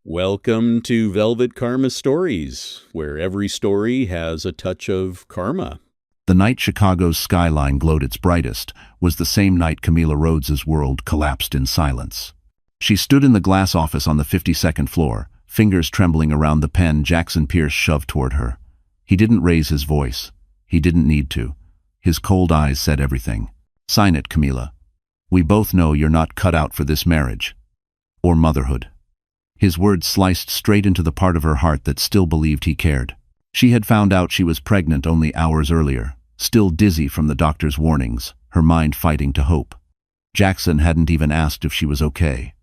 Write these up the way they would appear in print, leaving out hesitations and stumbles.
Welcome to Velvet Karma Stories, where every story has a touch of karma. The night Chicago's skyline glowed its brightest was the same night Camila Rhodes's world collapsed in silence. She stood in the glass office on the 52nd floor, fingers trembling around the pen Jackson Pierce shoved toward her. He didn't raise his voice. He didn't need to. His cold eyes said everything. "Sign it, Camila. We both know you're not cut out for this marriage. Or motherhood." His words sliced straight into the part of her heart that still believed he cared. She had found out she was pregnant only hours earlier, still dizzy from the doctor's warnings, her mind fighting to hope. Jackson hadn't even asked if she was okay.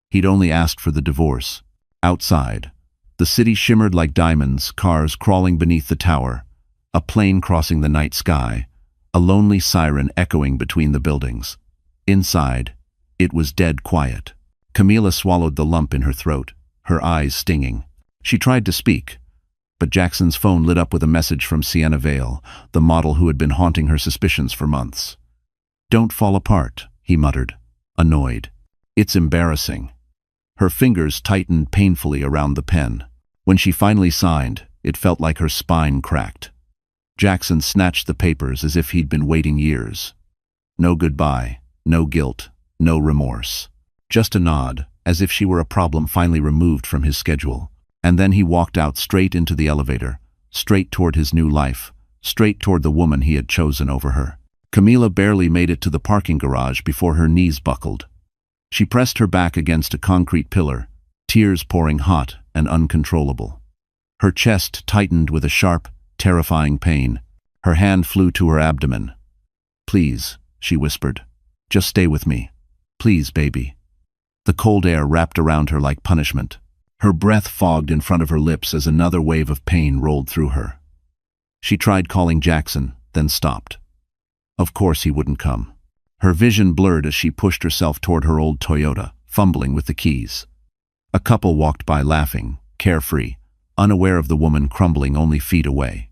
He'd only asked for the divorce. Outside, the city shimmered like diamonds, cars crawling beneath the tower, a plane crossing the night sky, a lonely siren echoing between the buildings. Inside, it was dead quiet. Camila swallowed the lump in her throat, her eyes stinging. She tried to speak, but Jackson's phone lit up with a message from Sienna Vale, the model who had been haunting her suspicions for months. "Don't fall apart," he muttered, annoyed. "It's embarrassing." Her fingers tightened painfully around the pen. When she finally signed, it felt like her spine cracked. Jackson snatched the papers as if he'd been waiting years. No goodbye, no guilt, no remorse. Just a nod, as if she were a problem finally removed from his schedule. And then he walked out straight into the elevator, straight toward his new life, straight toward the woman he had chosen over her. Camila barely made it to the parking garage before her knees buckled. She pressed her back against a concrete pillar, tears pouring hot and uncontrollable. Her chest tightened with a sharp, terrifying pain. Her hand flew to her abdomen. "Please," she whispered. "Just stay with me. Please, baby." The cold air wrapped around her like punishment. Her breath fogged in front of her lips as another wave of pain rolled through her. She tried calling Jackson, then stopped. Of course he wouldn't come. Her vision blurred as she pushed herself toward her old Toyota, fumbling with the keys. A couple walked by laughing, carefree, unaware of the woman crumbling only feet away.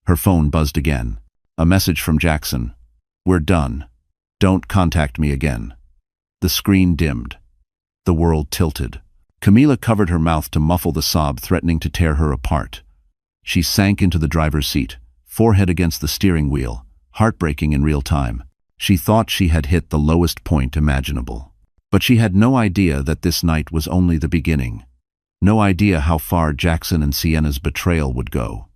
Her phone buzzed again. A message from Jackson. "We're done. Don't contact me again." The screen dimmed. The world tilted. Camila covered her mouth to muffle the sob threatening to tear her apart. She sank into the driver's seat, forehead against the steering wheel, heartbreaking in real time. She thought she had hit the lowest point imaginable. But she had no idea that this night was only the beginning. No idea how far Jackson and Sienna's betrayal would go.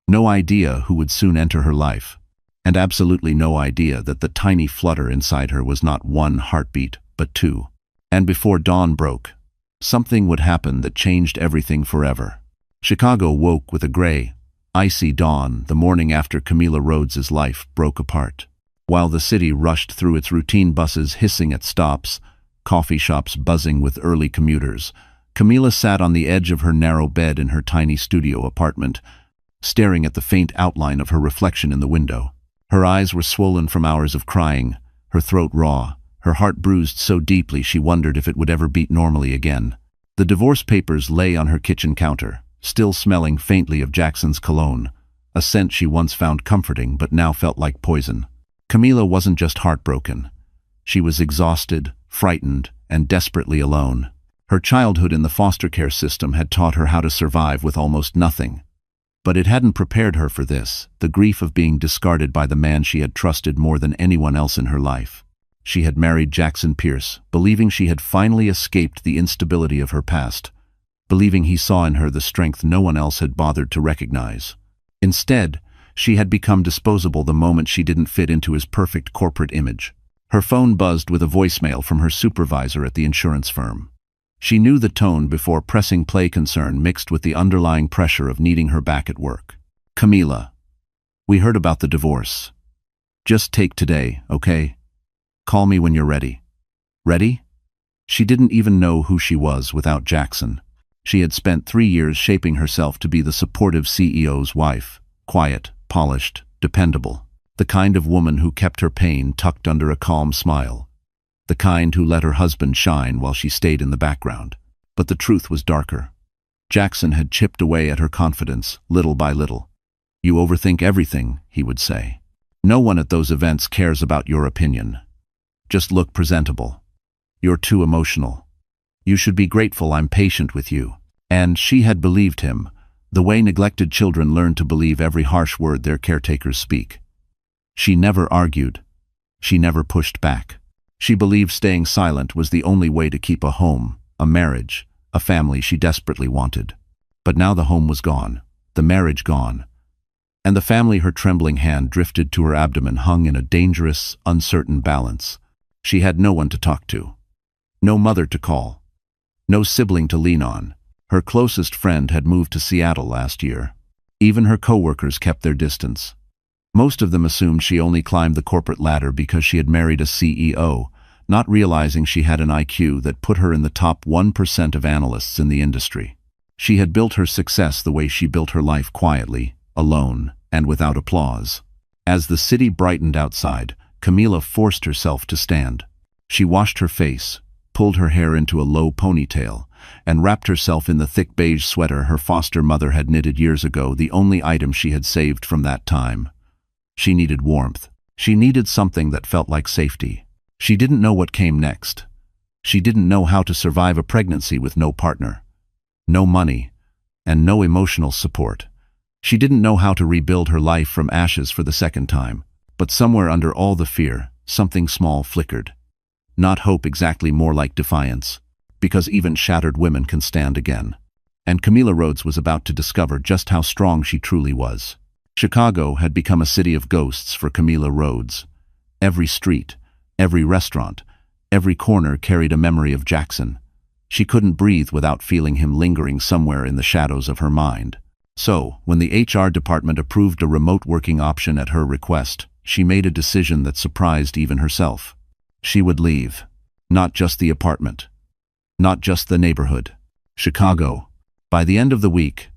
No idea who would soon enter her life. And absolutely no idea that the tiny flutter inside her was not one heartbeat, but two. And before dawn broke, something would happen that changed everything forever. Chicago woke with a gray, icy dawn the morning after Camila Rhodes's life broke apart. While the city rushed through its routine buses hissing at stops, coffee shops buzzing with early commuters, Camila sat on the edge of her narrow bed in her tiny studio apartment, staring at the faint outline of her reflection in the window. Her eyes were swollen from hours of crying, her throat raw, her heart bruised so deeply she wondered if it would ever beat normally again. The divorce papers lay on her kitchen counter, still smelling faintly of Jackson's cologne, a scent she once found comforting but now felt like poison. Camila wasn't just heartbroken. She was exhausted, frightened, and desperately alone. Her childhood in the foster care system had taught her how to survive with almost nothing. But it hadn't prepared her for this, the grief of being discarded by the man she had trusted more than anyone else in her life. She had married Jackson Pierce, believing she had finally escaped the instability of her past, believing he saw in her the strength no one else had bothered to recognize. Instead, she had become disposable the moment she didn't fit into his perfect corporate image. Her phone buzzed with a voicemail from her supervisor at the insurance firm. She knew the tone before pressing play, concern mixed with the underlying pressure of needing her back at work. "Camila, we heard about the divorce. Just take today, okay? Call me when you're ready." Ready? She didn't even know who she was without Jackson. She had spent 3 years shaping herself to be the supportive CEO's wife, quiet, polished, dependable, the kind of woman who kept her pain tucked under a calm smile, the kind who let her husband shine while she stayed in the background. But the truth was darker. Jackson had chipped away at her confidence, little by little. "You overthink everything," he would say. "No one at those events cares about your opinion. Just look presentable. You're too emotional. You should be grateful I'm patient with you." And she had believed him, the way neglected children learn to believe every harsh word their caretakers speak. She never argued. She never pushed back. She believed staying silent was the only way to keep a home, a marriage, a family she desperately wanted. But now the home was gone, the marriage gone, and the family her trembling hand drifted to her abdomen hung in a dangerous, uncertain balance. She had no one to talk to. No mother to call. No sibling to lean on. Her closest friend had moved to Seattle last year. Even her coworkers kept their distance. Most of them assumed she only climbed the corporate ladder because she had married a CEO, not realizing she had an IQ that put her in the top 1% of analysts in the industry. She had built her success the way she built her life, quietly, alone, and without applause. As the city brightened outside, Camila forced herself to stand. She washed her face, pulled her hair into a low ponytail, and wrapped herself in the thick beige sweater her foster mother had knitted years ago, the only item she had saved from that time. She needed warmth. She needed something that felt like safety. She didn't know what came next. She didn't know how to survive a pregnancy with no partner, no money, and no emotional support. She didn't know how to rebuild her life from ashes for the second time. But somewhere under all the fear, something small flickered. Not hope exactly, more like defiance. Because even shattered women can stand again. And Camila Rhodes was about to discover just how strong she truly was. Chicago had become a city of ghosts for Camila Rhodes. Every street, every restaurant, every corner carried a memory of Jackson. She couldn't breathe without feeling him lingering somewhere in the shadows of her mind. So, when the HR department approved a remote working option at her request, she made a decision that surprised even herself. She would leave. Not just the apartment. Not just the neighborhood. Chicago. By the end of the week,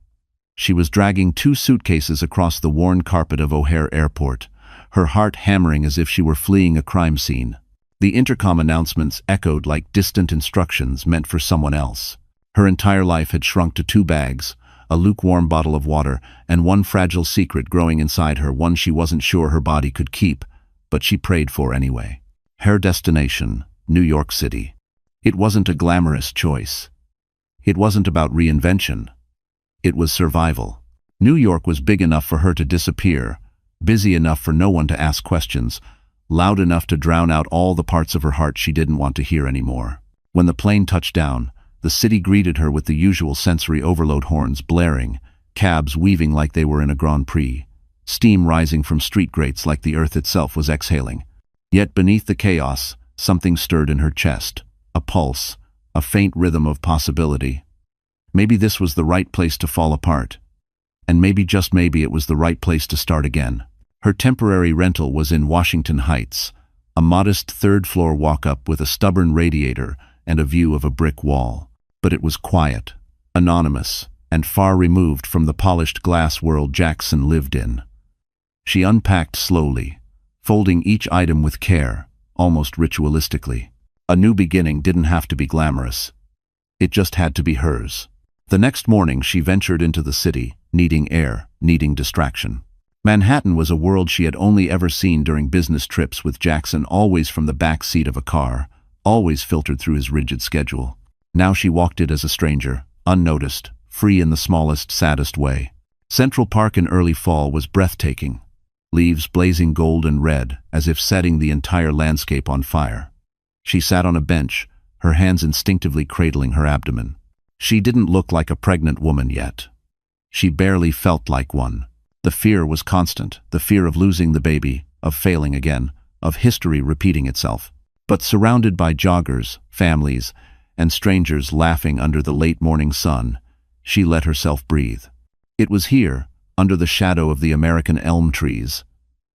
she was dragging 2 suitcases across the worn carpet of O'Hare Airport, her heart hammering as if she were fleeing a crime scene. The intercom announcements echoed like distant instructions meant for someone else. Her entire life had shrunk to 2 bags, a lukewarm bottle of water, and one fragile secret growing inside her, one she wasn't sure her body could keep, but she prayed for anyway. Her destination, New York City. It wasn't a glamorous choice. It wasn't about reinvention. It was survival. New York was big enough for her to disappear, busy enough for no one to ask questions, loud enough to drown out all the parts of her heart she didn't want to hear anymore. When the plane touched down, the city greeted her with the usual sensory overload, horns blaring, cabs weaving like they were in a Grand Prix, steam rising from street grates like the earth itself was exhaling. Yet beneath the chaos, something stirred in her chest, a pulse, a faint rhythm of possibility. Maybe this was the right place to fall apart. And maybe, just maybe, it was the right place to start again. Her temporary rental was in Washington Heights, a modest 3rd-floor walk-up with a stubborn radiator and a view of a brick wall. But it was quiet, anonymous, and far removed from the polished glass world Jackson lived in. She unpacked slowly, folding each item with care, almost ritualistically. A new beginning didn't have to be glamorous. It just had to be hers. The next morning she ventured into the city, needing air, needing distraction. Manhattan was a world she had only ever seen during business trips with Jackson, always from the back seat of a car, always filtered through his rigid schedule. Now she walked it as a stranger, unnoticed, free in the smallest, saddest way. Central Park in early fall was breathtaking, leaves blazing gold and red, as if setting the entire landscape on fire. She sat on a bench, her hands instinctively cradling her abdomen. She didn't look like a pregnant woman yet. She barely felt like one. The fear was constant, the fear of losing the baby, of failing again, of history repeating itself. But surrounded by joggers, families, and strangers laughing under the late morning sun, she let herself breathe. It was here, under the shadow of the American elm trees,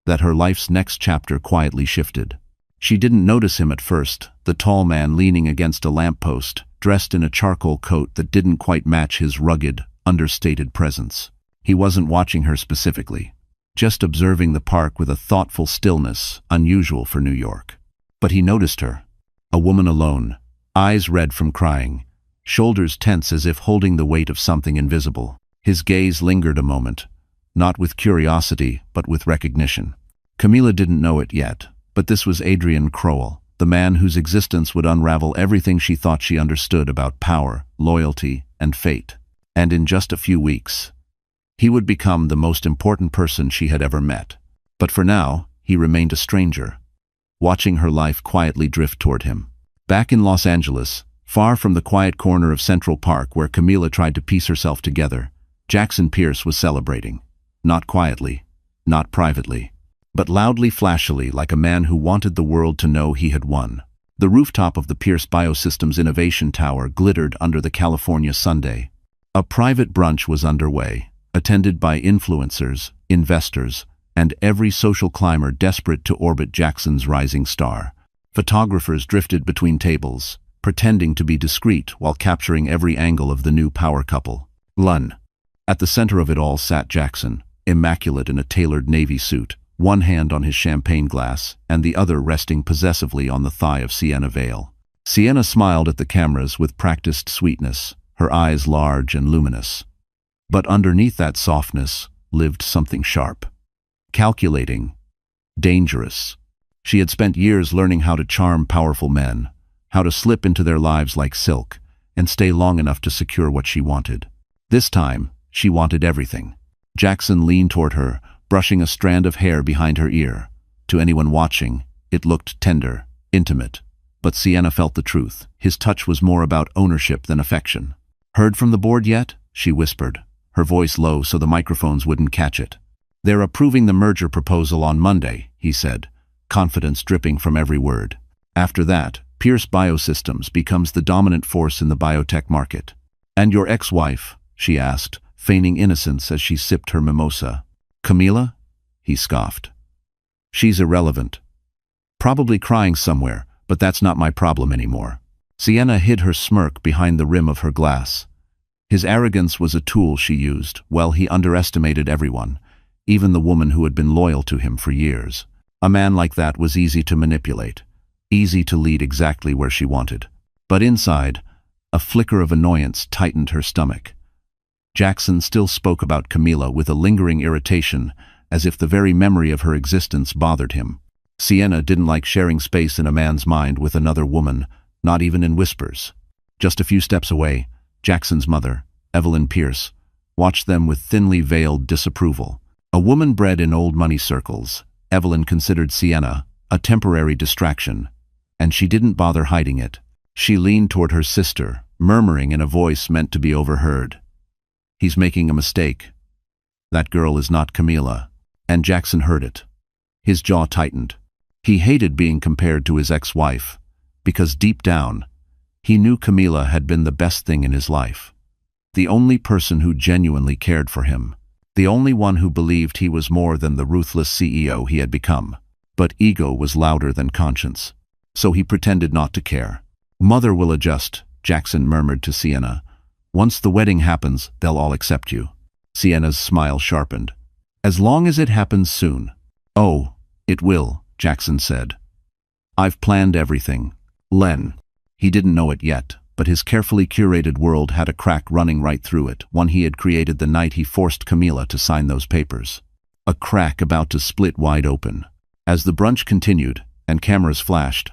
that her life's next chapter quietly shifted. She didn't notice him at first, the tall man leaning against a lamppost, dressed in a charcoal coat that didn't quite match his rugged, understated presence. He wasn't watching her specifically, just observing the park with a thoughtful stillness unusual for New York. But he noticed her, a woman alone, eyes red from crying, shoulders tense as if holding the weight of something invisible. His gaze lingered a moment, not with curiosity, but with recognition. Camila didn't know it yet, but this was Adrian Crowell, the man whose existence would unravel everything she thought she understood about power, loyalty, and fate. And in just a few weeks, he would become the most important person she had ever met. But for now, he remained a stranger, watching her life quietly drift toward him. Back in Los Angeles, far from the quiet corner of Central Park where Camila tried to piece herself together, Jackson Pierce was celebrating. Not quietly, not privately, but loudly, flashily, like a man who wanted the world to know he had won. The rooftop of the Pierce Biosystems Innovation Tower glittered under the California Sunday. A private brunch was underway, attended by influencers, investors, and every social climber desperate to orbit Jackson's rising star. Photographers drifted between tables, pretending to be discreet while capturing every angle of the new power couple. Lun. At the center of it all sat Jackson, immaculate in a tailored navy suit, one hand on his champagne glass and the other resting possessively on the thigh of Sienna Vale. Sienna smiled at the cameras with practiced sweetness, her eyes large and luminous. But underneath that softness lived something sharp. Calculating. Dangerous. She had spent years learning how to charm powerful men, how to slip into their lives like silk, and stay long enough to secure what she wanted. This time, she wanted everything. Jackson leaned toward her, brushing a strand of hair behind her ear. To anyone watching, it looked tender, intimate. But Sienna felt the truth. His touch was more about ownership than affection. "Heard from the board yet?" she whispered, her voice low so the microphones wouldn't catch it. "They're approving the merger proposal on Monday," he said, confidence dripping from every word. "After that, Pierce Biosystems becomes the dominant force in the biotech market." "And your ex-wife?" she asked, feigning innocence as she sipped her mimosa. "Camila?" he scoffed. "She's irrelevant. Probably crying somewhere, but that's not my problem anymore." Sienna hid her smirk behind the rim of her glass. His arrogance was a tool she used. Well, he underestimated everyone, even the woman who had been loyal to him for years. A man like that was easy to manipulate, easy to lead exactly where she wanted. But inside, a flicker of annoyance tightened her stomach. Jackson still spoke about Camila with a lingering irritation, as if the very memory of her existence bothered him. Sienna didn't like sharing space in a man's mind with another woman, not even in whispers. Just a few steps away, Jackson's mother, Evelyn Pierce, watched them with thinly veiled disapproval. A woman bred in old money circles, Evelyn considered Sienna a temporary distraction, and she didn't bother hiding it. She leaned toward her sister, murmuring in a voice meant to be overheard. "He's making a mistake. That girl is not Camila." And Jackson heard it. His jaw tightened. He hated being compared to his ex-wife, because deep down, he knew Camila had been the best thing in his life. The only person who genuinely cared for him. The only one who believed he was more than the ruthless CEO he had become. But ego was louder than conscience. So he pretended not to care. "Mother will adjust," Jackson murmured to Sienna. "Once the wedding happens, they'll all accept you." Sienna's smile sharpened. "As long as it happens soon." "Oh, it will," Jackson said. "I've planned everything." Len. He didn't know it yet, but his carefully curated world had a crack running right through it, one he had created the night he forced Camila to sign those papers. A crack about to split wide open. As the brunch continued, and cameras flashed,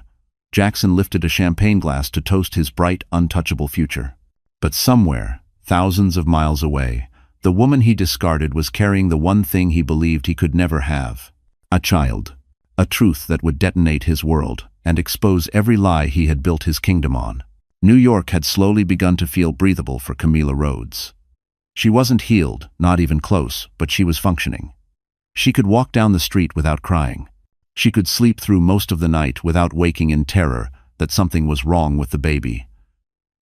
Jackson lifted a champagne glass to toast his bright, untouchable future. But somewhere, thousands of miles away, the woman he discarded was carrying the one thing he believed he could never have. A child. A truth that would detonate his world and expose every lie he had built his kingdom on. New York had slowly begun to feel breathable for Camila Rhodes. She wasn't healed, not even close, but she was functioning. She could walk down the street without crying. She could sleep through most of the night without waking in terror that something was wrong with the baby.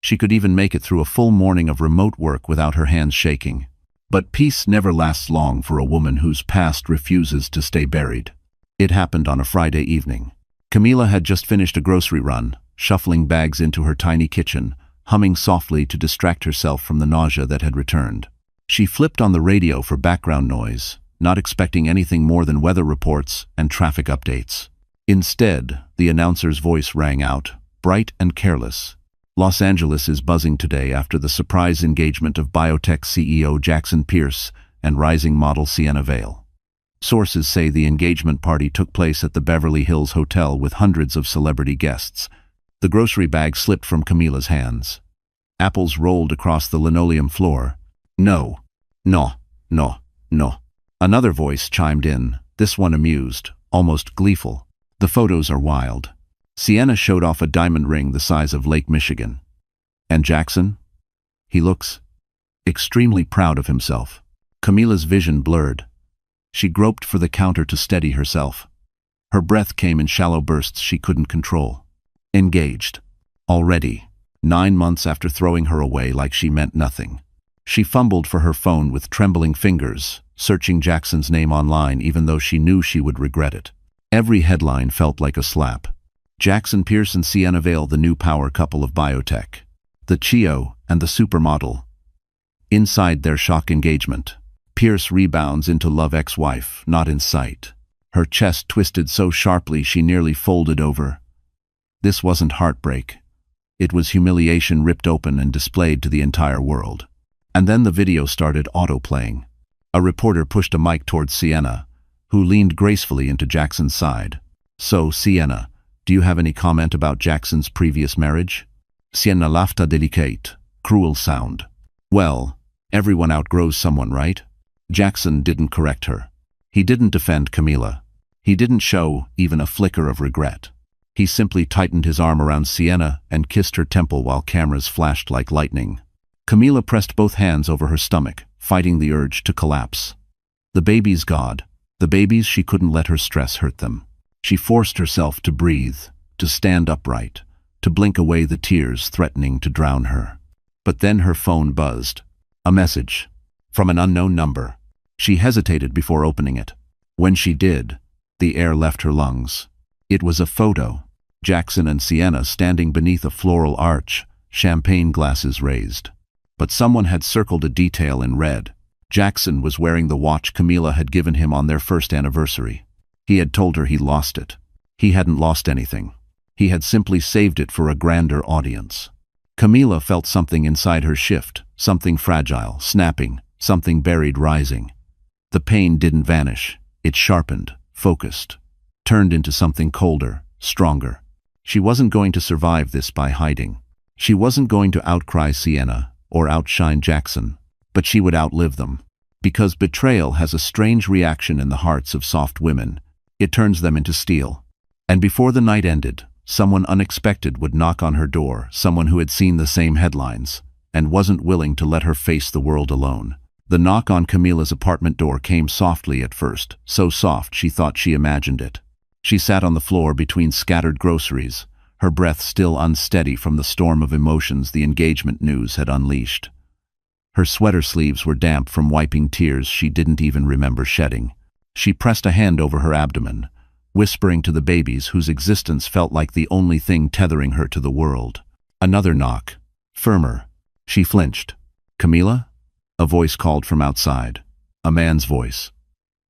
She could even make it through a full morning of remote work without her hands shaking. But peace never lasts long for a woman whose past refuses to stay buried. It happened on a Friday evening. Camila had just finished a grocery run, shuffling bags into her tiny kitchen, humming softly to distract herself from the nausea that had returned. She flipped on the radio for background noise, not expecting anything more than weather reports and traffic updates. Instead, the announcer's voice rang out, bright and careless. "Los Angeles is buzzing today after the surprise engagement of biotech CEO Jackson Pierce and rising model Sienna Vale. Sources say the engagement party took place at the Beverly Hills Hotel with hundreds of celebrity guests." The grocery bag slipped from Camila's hands. Apples rolled across the linoleum floor, No. No. No. No. Another voice chimed in, this one amused, almost gleeful. The photos are wild. Sienna showed off a diamond ring the size of Lake Michigan. And Jackson? He looks extremely proud of himself. Camila's vision blurred. She groped for the counter to steady herself. Her breath came in shallow bursts she couldn't control. Engaged. Already. 9 months after throwing her away like she meant nothing. She fumbled for her phone with trembling fingers, searching Jackson's name online even though she knew she would regret it. Every headline felt like a slap. Jackson Pierce and Sienna Vale, the new power couple of biotech. The Chio and the supermodel. Inside their shock engagement, Pierce rebounds into love ex-wife, not in sight. Her chest twisted so sharply she nearly folded over. This wasn't heartbreak. It was humiliation ripped open and displayed to the entire world. And then the video started auto-playing. A reporter pushed a mic towards Sienna, who leaned gracefully into Jackson's side. So, Sienna, do you have any comment about Jackson's previous marriage? Sienna laughed a delicate, cruel sound. Well, everyone outgrows someone, right? Jackson didn't correct her. He didn't defend Camila. He didn't show even a flicker of regret. He simply tightened his arm around Sienna and kissed her temple while cameras flashed like lightning. Camila pressed both hands over her stomach, fighting the urge to collapse. The baby's God. The babies, she couldn't let her stress hurt them. She forced herself to breathe, to stand upright, to blink away the tears threatening to drown her. But then her phone buzzed. A message. From an unknown number. She hesitated before opening it. When she did, the air left her lungs. It was a photo. Jackson and Sienna standing beneath a floral arch, champagne glasses raised. But someone had circled a detail in red. Jackson was wearing the watch Camila had given him on their first anniversary. He had told her he lost it. He hadn't lost anything. He had simply saved it for a grander audience. Camila felt something inside her shift, something fragile, snapping, something buried rising. The pain didn't vanish. It sharpened, focused, turned into something colder, stronger. She wasn't going to survive this by hiding. She wasn't going to outcry Sienna or outshine Jackson, but she would outlive them. Because betrayal has a strange reaction in the hearts of soft women. It turns them into steel. And before the night ended, someone unexpected would knock on her door, someone who had seen the same headlines, and wasn't willing to let her face the world alone. The knock on Camila's apartment door came softly at first, so soft she thought she imagined it. She sat on the floor between scattered groceries, her breath still unsteady from the storm of emotions the engagement news had unleashed. Her sweater sleeves were damp from wiping tears she didn't even remember shedding. She pressed a hand over her abdomen, whispering to the babies whose existence felt like the only thing tethering her to the world. Another knock. Firmer. She flinched. Camila? A voice called from outside. A man's voice.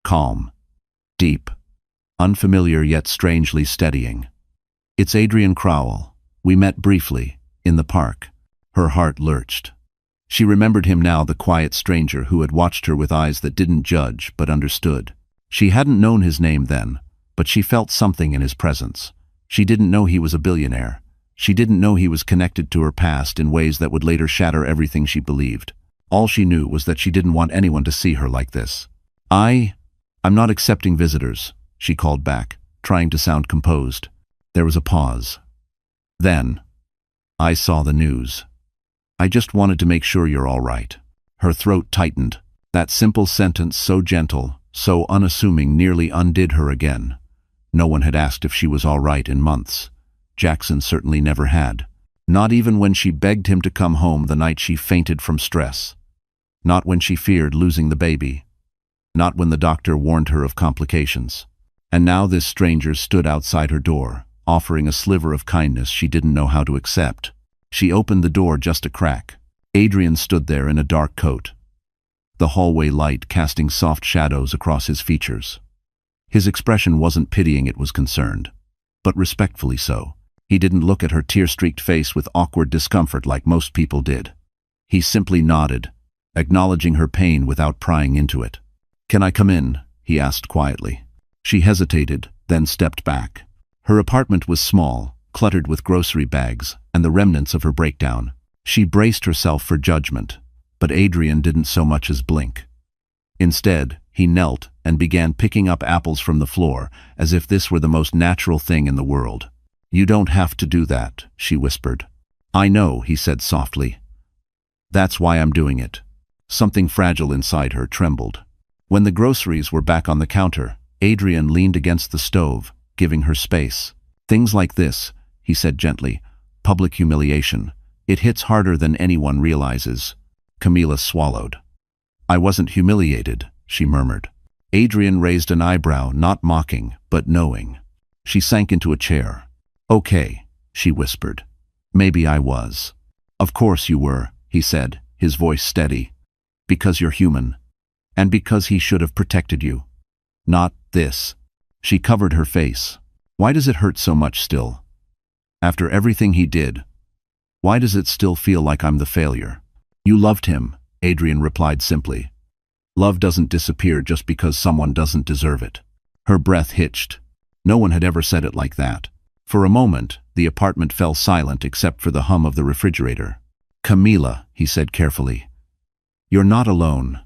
Calm. Deep. Unfamiliar yet strangely steadying. It's Adrian Crowell. We met briefly, in the park. Her heart lurched. She remembered him now, the quiet stranger who had watched her with eyes that didn't judge but understood. She hadn't known his name then, but she felt something in his presence. She didn't know he was a billionaire. She didn't know he was connected to her past in ways that would later shatter everything she believed. All she knew was that she didn't want anyone to see her like this. I'm not accepting visitors, she called back, trying to sound composed. There was a pause. Then, I saw the news. I just wanted to make sure you're all right. Her throat tightened. That simple sentence, so gentle, so unassuming, nearly undid her again. No one had asked if she was all right in months. Jackson certainly never had. Not even when she begged him to come home the night she fainted from stress. Not when she feared losing the baby. Not when the doctor warned her of complications. And now this stranger stood outside her door, offering a sliver of kindness she didn't know how to accept. She opened the door just a crack. Adrian stood there in a dark coat, the hallway light casting soft shadows across his features. His expression wasn't pitying, it was concerned, but respectfully so. He didn't look at her tear-streaked face with awkward discomfort like most people did. He simply nodded, acknowledging her pain without prying into it. "Can I come in?" he asked quietly. She hesitated, then stepped back. Her apartment was small, cluttered with grocery bags and the remnants of her breakdown. She braced herself for judgment, But Adrian didn't so much as blink. Instead, he knelt and began picking up apples from the floor, as if this were the most natural thing in the world. "You don't have to do that," she whispered. "I know," he said softly. "That's why I'm doing it." Something fragile inside her trembled. When the groceries were back on the counter, Adrian leaned against the stove, giving her space. "Things like this," he said gently, "public humiliation. It hits harder than anyone realizes." Camila swallowed. "I wasn't humiliated," she murmured. Adrian raised an eyebrow, not mocking, but knowing. She sank into a chair. "Okay," she whispered. "Maybe I was." "Of course you were," he said, his voice steady. "Because you're human. And because he should have protected you. Not this." She covered her face. "Why does it hurt so much still? After everything he did, why does it still feel like I'm the failure?" "You loved him," Adrian replied simply. "Love doesn't disappear just because someone doesn't deserve it." Her breath hitched. No one had ever said it like that. For a moment, the apartment fell silent except for the hum of the refrigerator. "Camila," he said carefully, "you're not alone.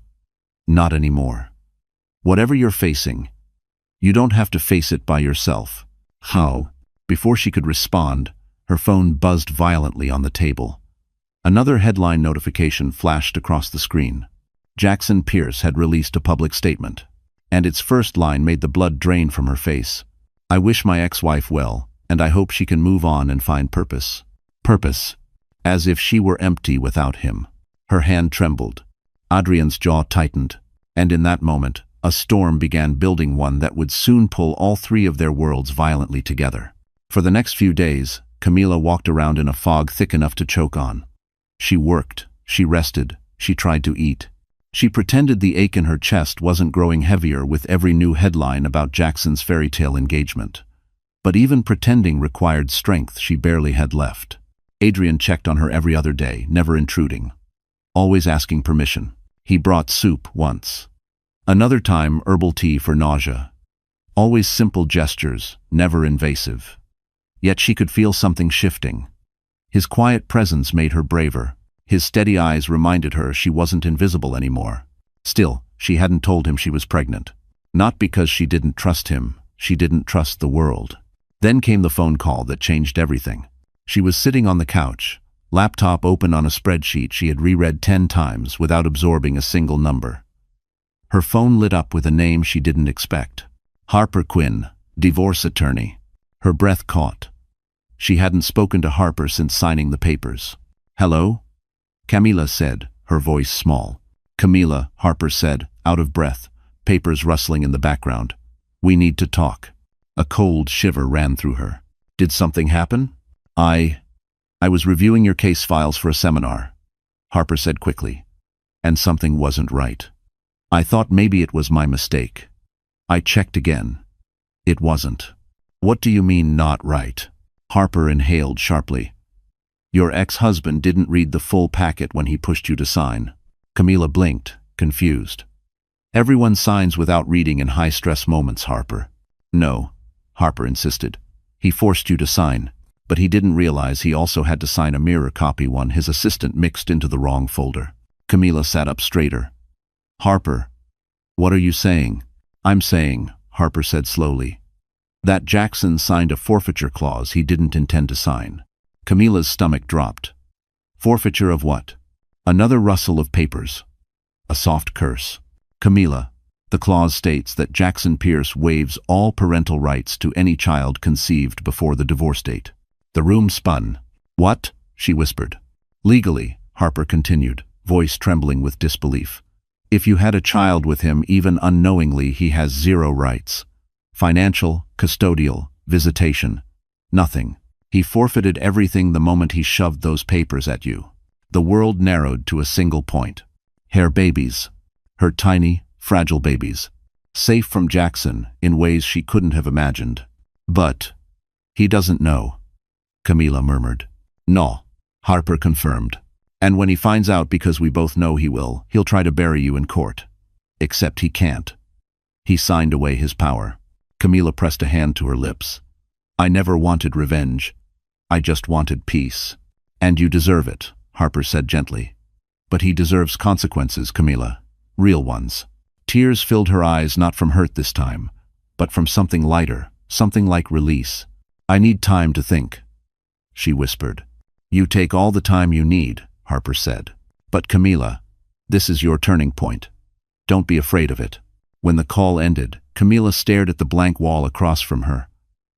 Not anymore. Whatever you're facing, you don't have to face it by yourself." "How?" Before she could respond, her phone buzzed violently on the table. Another headline notification flashed across the screen. Jackson Pierce had released a public statement, and its first line made the blood drain from her face. "I wish my ex-wife well, and I hope she can move on and find purpose." Purpose. As if she were empty without him. Her hand trembled. Adrian's jaw tightened, and in that moment, a storm began building, one that would soon pull all three of their worlds violently together. For the next few days, Camila walked around in a fog thick enough to choke on. She worked, she rested, she tried to eat. She pretended the ache in her chest wasn't growing heavier with every new headline about Jackson's fairy tale engagement. But even pretending required strength she barely had left. Adrian checked on her every other day, never intruding. Always asking permission. He brought soup once. Another time, herbal tea for nausea. Always simple gestures, never invasive. Yet she could feel something shifting. His quiet presence made her braver. His steady eyes reminded her she wasn't invisible anymore. Still, she hadn't told him she was pregnant. Not because she didn't trust him, she didn't trust the world. Then came the phone call that changed everything. She was sitting on the couch, laptop open on a spreadsheet she had reread 10 times without absorbing a single number. Her phone lit up with a name she didn't expect. Harper Quinn, divorce attorney. Her breath caught. She hadn't spoken to Harper since signing the papers. "Hello?" Camila said, her voice small. "Camila," Harper said, out of breath, papers rustling in the background. "We need to talk." A cold shiver ran through her. "Did something happen?" I was reviewing your case files for a seminar," Harper said quickly. "And something wasn't right. I thought maybe it was my mistake. I checked again. It wasn't." "What do you mean, not right?" Harper inhaled sharply. "Your ex-husband didn't read the full packet when he pushed you to sign." Camila blinked, confused. "Everyone signs without reading in high-stress moments, Harper." "No," Harper insisted. "He forced you to sign, but he didn't realize he also had to sign a mirror copy one his assistant mixed into the wrong folder." Camila sat up straighter. "Harper, what are you saying?" "I'm saying," Harper said slowly, "that Jackson signed a forfeiture clause he didn't intend to sign." Camila's stomach dropped. "Forfeiture of what?" Another rustle of papers. A soft curse. "Camila, the clause states that Jackson Pierce waives all parental rights to any child conceived before the divorce date." The room spun. "What?" she whispered. "Legally," Harper continued, voice trembling with disbelief, "if you had a child with him even unknowingly, he has 0 rights. Financial, custodial, visitation. Nothing. He forfeited everything the moment he shoved those papers at you." The world narrowed to a single point. Her babies. Her tiny, fragile babies. Safe from Jackson in ways she couldn't have imagined. "But he doesn't know," Camila murmured. "No," Harper confirmed. "And when he finds out, because we both know he will, he'll try to bury you in court. Except he can't. He signed away his power." Camila pressed a hand to her lips. "I never wanted revenge. I just wanted peace." "And you deserve it," Harper said gently. But he deserves consequences, Camila. Real ones. Tears filled her eyes, not from hurt this time, but from something lighter, something like release. I need time to think, she whispered. You take all the time you need, Harper said. But Camila, this is your turning point. Don't be afraid of it. When the call ended, Camila stared at the blank wall across from her,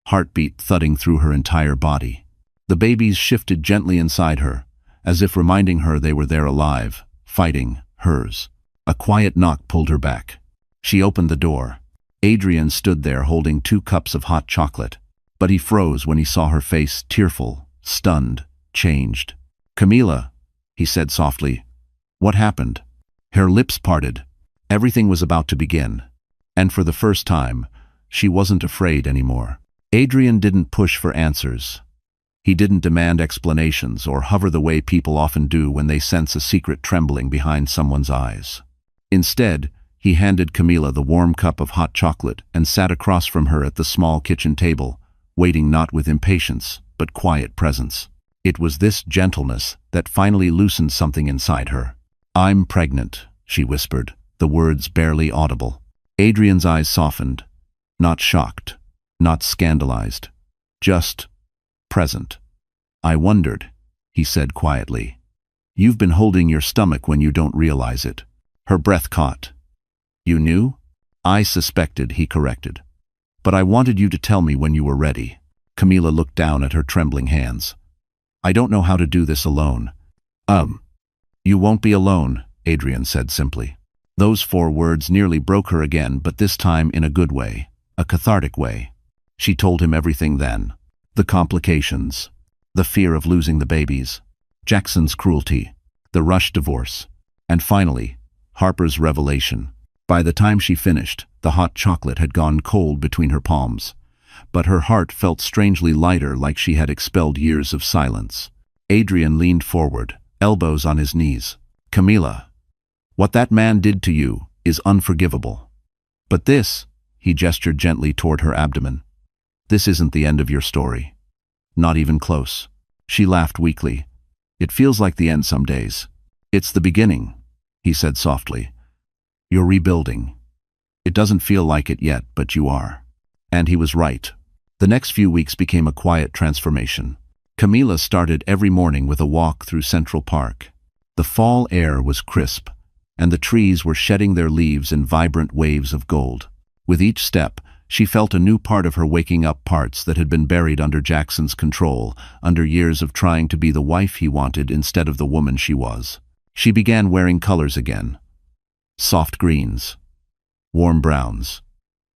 heartbeat thudding through her entire body. The babies shifted gently inside her, as if reminding her they were there alive, fighting, hers. A quiet knock pulled her back. She opened the door. Adrian stood there holding 2 cups of hot chocolate, but he froze when he saw her face, tearful, stunned, changed. Camila, he said softly, what happened? Her lips parted. Everything was about to begin. And for the first time, she wasn't afraid anymore. Adrian didn't push for answers. He didn't demand explanations or hover the way people often do when they sense a secret trembling behind someone's eyes. Instead, he handed Camila the warm cup of hot chocolate and sat across from her at the small kitchen table, waiting not with impatience, but quiet presence. It was this gentleness that finally loosened something inside her. I'm pregnant, she whispered, the words barely audible. Adrian's eyes softened, not shocked, not scandalized, just present. I wondered, he said quietly. You've been holding your stomach when you don't realize it. Her breath caught. You knew? I suspected, he corrected. But I wanted you to tell me when you were ready. Camila looked down at her trembling hands. I don't know how to do this alone. You won't be alone, Adrian said simply. Those 4 words nearly broke her again, but this time in a good way, a cathartic way. She told him everything then. The complications, the fear of losing the babies, Jackson's cruelty, the rushed divorce, and finally, Harper's revelation. By the time she finished, the hot chocolate had gone cold between her palms, but her heart felt strangely lighter, like she had expelled years of silence. Adrian leaned forward, elbows on his knees. Camila, what that man did to you is unforgivable. But this, he gestured gently toward her abdomen, this isn't the end of your story. Not even close. She laughed weakly. It feels like the end some days. It's the beginning, he said softly. You're rebuilding. It doesn't feel like it yet, but you are. And he was right. The next few weeks became a quiet transformation. Camila started every morning with a walk through Central Park. The fall air was crisp, and the trees were shedding their leaves in vibrant waves of gold. With each step, she felt a new part of her waking up, parts that had been buried under Jackson's control, under years of trying to be the wife he wanted instead of the woman she was. She began wearing colors again. Soft greens, warm browns,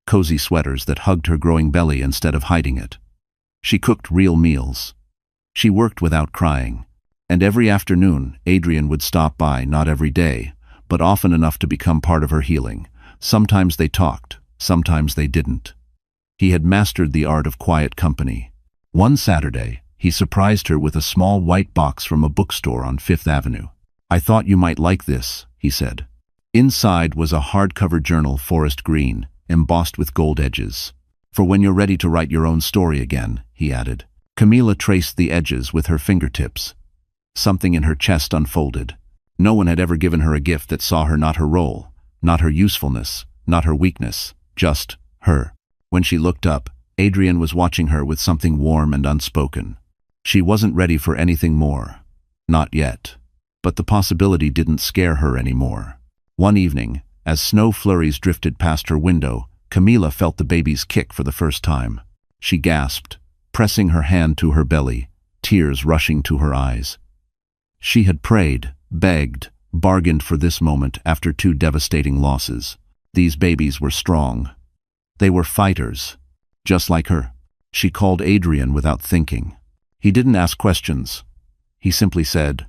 cozy sweaters that hugged her growing belly instead of hiding it. She cooked real meals. She worked without crying. And every afternoon, Adrian would stop by, not every day, but often enough to become part of her healing. Sometimes they talked, sometimes they didn't. He had mastered the art of quiet company. One Saturday, he surprised her with a small white box from a bookstore on 5th Avenue. I thought you might like this, he said. Inside was a hardcover journal, forest green, embossed with gold edges. For when you're ready to write your own story again, he added. Camila traced the edges with her fingertips. Something in her chest unfolded. No one had ever given her a gift that saw her, not her role, not her usefulness, not her weakness, just her. When she looked up, Adrian was watching her with something warm and unspoken. She wasn't ready for anything more. Not yet. But the possibility didn't scare her anymore. One evening, as snow flurries drifted past her window, Camila felt the baby's kick for the first time. She gasped, pressing her hand to her belly, tears rushing to her eyes. She had prayed, begged, bargained for this moment after 2 devastating losses. These babies were strong. They were fighters, just like her. She called Adrian without thinking. He didn't ask questions. He simply said,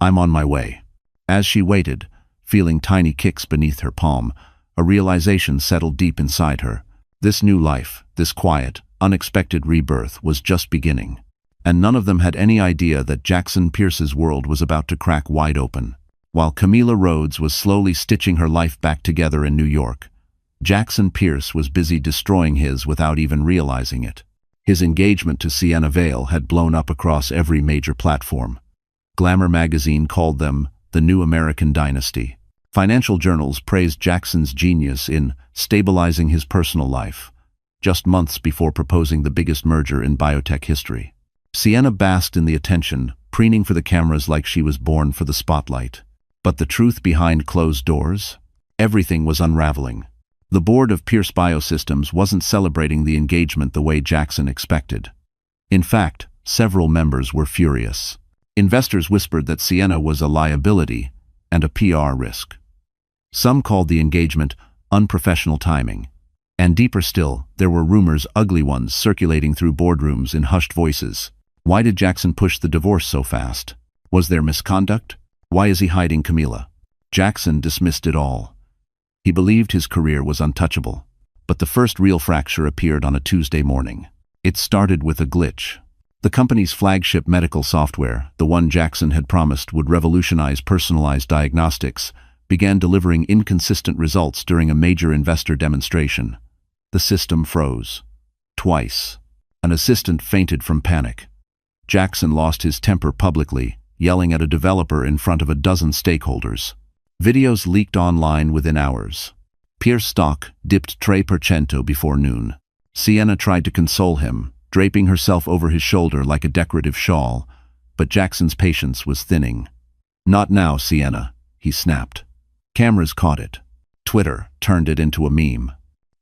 I'm on my way. As she waited, feeling tiny kicks beneath her palm, a realization settled deep inside her. This new life, this quiet, unexpected rebirth was just beginning. And none of them had any idea that Jackson Pierce's world was about to crack wide open. While Camila Rhodes was slowly stitching her life back together in New York, Jackson Pierce was busy destroying his without even realizing it. His engagement to Sienna Vale had blown up across every major platform. Glamour magazine called them the new American dynasty. Financial journals praised Jackson's genius in stabilizing his personal life, just months before proposing the biggest merger in biotech history. Sienna basked in the attention, preening for the cameras like she was born for the spotlight. But the truth behind closed doors? Everything was unraveling. The board of Pierce Biosystems wasn't celebrating the engagement the way Jackson expected. In fact, several members were furious. Investors whispered that Sienna was a liability and a PR risk. Some called the engagement unprofessional timing. And deeper still, there were rumors, ugly ones, circulating through boardrooms in hushed voices. Why did Jackson push the divorce so fast? Was there misconduct? Why is he hiding Camila? Jackson dismissed it all. He believed his career was untouchable. But the first real fracture appeared on a Tuesday morning. It started with a glitch. The company's flagship medical software, the one Jackson had promised would revolutionize personalized diagnostics, began delivering inconsistent results during a major investor demonstration. The system froze. Twice. An assistant fainted from panic. Jackson lost his temper publicly, yelling at a developer in front of a dozen stakeholders. Videos leaked online within hours. Pierce stock dipped 3% before noon. Sienna tried to console him, draping herself over his shoulder like a decorative shawl, but Jackson's patience was thinning. "Not now, Sienna," he snapped. Cameras caught it. Twitter turned it into a meme.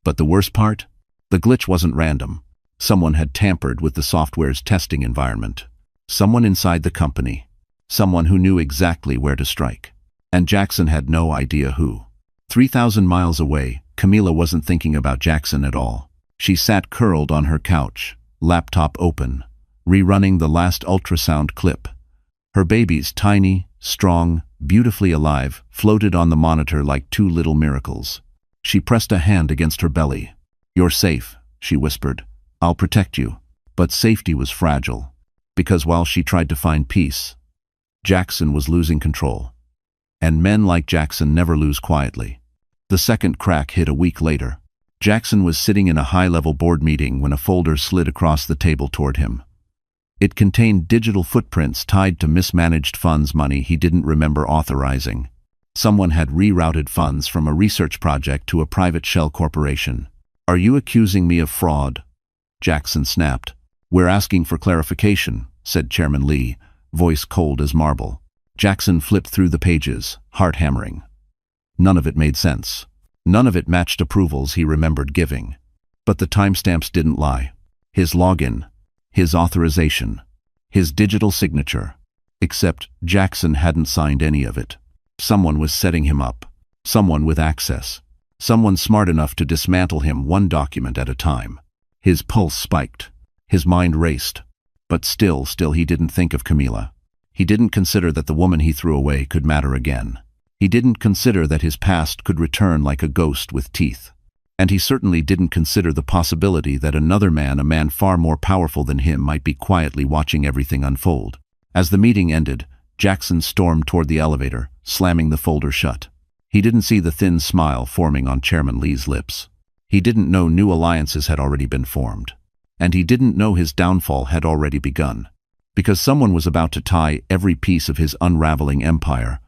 But the worst part? The glitch wasn't random. Someone had tampered with the software's testing environment. Someone inside the company. Someone who knew exactly where to strike. And Jackson had no idea who. 3,000 miles away, Camila wasn't thinking about Jackson at all. She sat curled on her couch, laptop open, rerunning the last ultrasound clip. Her babies, tiny, strong, beautifully alive, floated on the monitor like two little miracles. She pressed a hand against her belly. "You're safe," she whispered. "I'll protect you." But safety was fragile, because while she tried to find peace, Jackson was losing control. And men like Jackson never lose quietly. The second crack hit a week later. Jackson was sitting in a high-level board meeting when a folder slid across the table toward him. It contained digital footprints tied to mismanaged funds money he didn't remember authorizing. Someone had rerouted funds from a research project to a private shell corporation. "Are you accusing me of fraud?" Jackson snapped. "We're asking for clarification," said Chairman Lee, voice cold as marble. Jackson flipped through the pages, heart hammering. None of it made sense. None of it matched approvals he remembered giving. But the timestamps didn't lie. His login, his authorization, his digital signature. Except Jackson hadn't signed any of it. Someone was setting him up. Someone with access. Someone smart enough to dismantle him one document at a time. His pulse spiked. His mind raced. But still he didn't think of Camila. He didn't consider that the woman he threw away could matter again. He didn't consider that his past could return like a ghost with teeth. And he certainly didn't consider the possibility that another man, a man far more powerful than him, might be quietly watching everything unfold. As the meeting ended, Jackson stormed toward the elevator, slamming the folder shut. He didn't see the thin smile forming on Chairman Lee's lips. He didn't know new alliances had already been formed. And he didn't know his downfall had already begun. Because someone was about to tie every piece of his unraveling empire.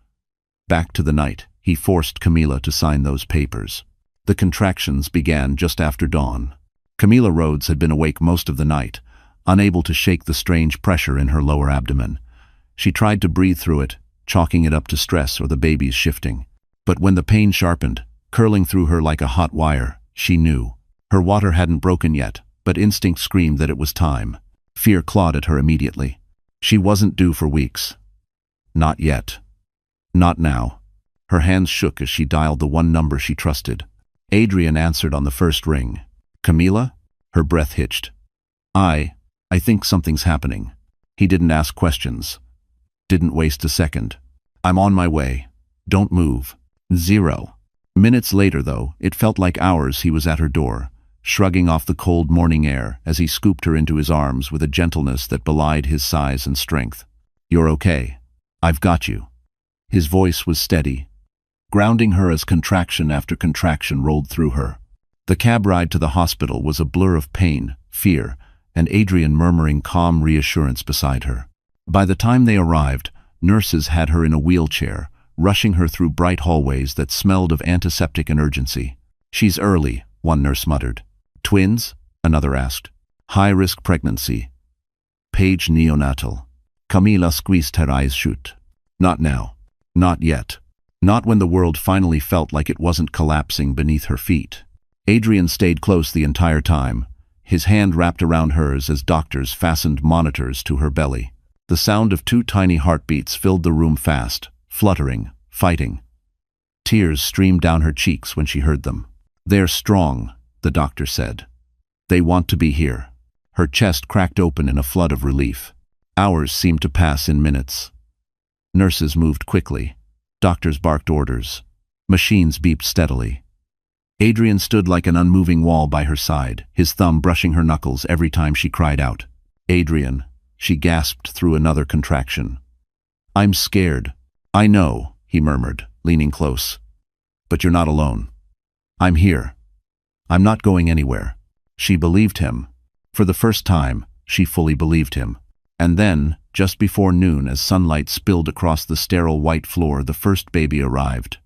Back to the night, he forced Camila to sign those papers. The contractions began just after dawn. Camila Rhodes had been awake most of the night, unable to shake the strange pressure in her lower abdomen. She tried to breathe through it, chalking it up to stress or the baby's shifting. But when the pain sharpened, curling through her like a hot wire, she knew. Her water hadn't broken yet, but instinct screamed that it was time. Fear clawed at her immediately. She wasn't due for weeks. Not yet. Not now. Her hands shook as she dialed the one number she trusted. Adrian answered on the first ring. "Camila?" Her breath hitched. I think something's happening." He didn't ask questions. Didn't waste a second. "I'm on my way. Don't move." 0. Minutes later, though, it felt like hours he was at her door, shrugging off the cold morning air as he scooped her into his arms with a gentleness that belied his size and strength. "You're okay. I've got you." His voice was steady, grounding her as contraction after contraction rolled through her. The cab ride to the hospital was a blur of pain, fear, and Adrian murmuring calm reassurance beside her. By the time they arrived, nurses had her in a wheelchair, rushing her through bright hallways that smelled of antiseptic and urgency. "She's early," one nurse muttered. "Twins?" another asked. "High-risk pregnancy. Page neonatal." Camila squeezed her eyes shut. Not now. Not yet. Not when the world finally felt like it wasn't collapsing beneath her feet. Adrian stayed close the entire time, his hand wrapped around hers as doctors fastened monitors to her belly. The sound of 2 tiny heartbeats filled the room fast, fluttering, fighting. Tears streamed down her cheeks when she heard them. "They're strong," the doctor said. "They want to be here." Her chest cracked open in a flood of relief. Hours seemed to pass in minutes. Nurses moved quickly. Doctors barked orders. Machines beeped steadily. Adrian stood like an unmoving wall by her side, his thumb brushing her knuckles every time she cried out. "Adrian," she gasped through another contraction. "I'm scared." "I know," he murmured, leaning close. "But you're not alone. I'm here. I'm not going anywhere." She believed him. For the first time, she fully believed him. And then, just before noon, as sunlight spilled across the sterile white floor, the first baby arrived.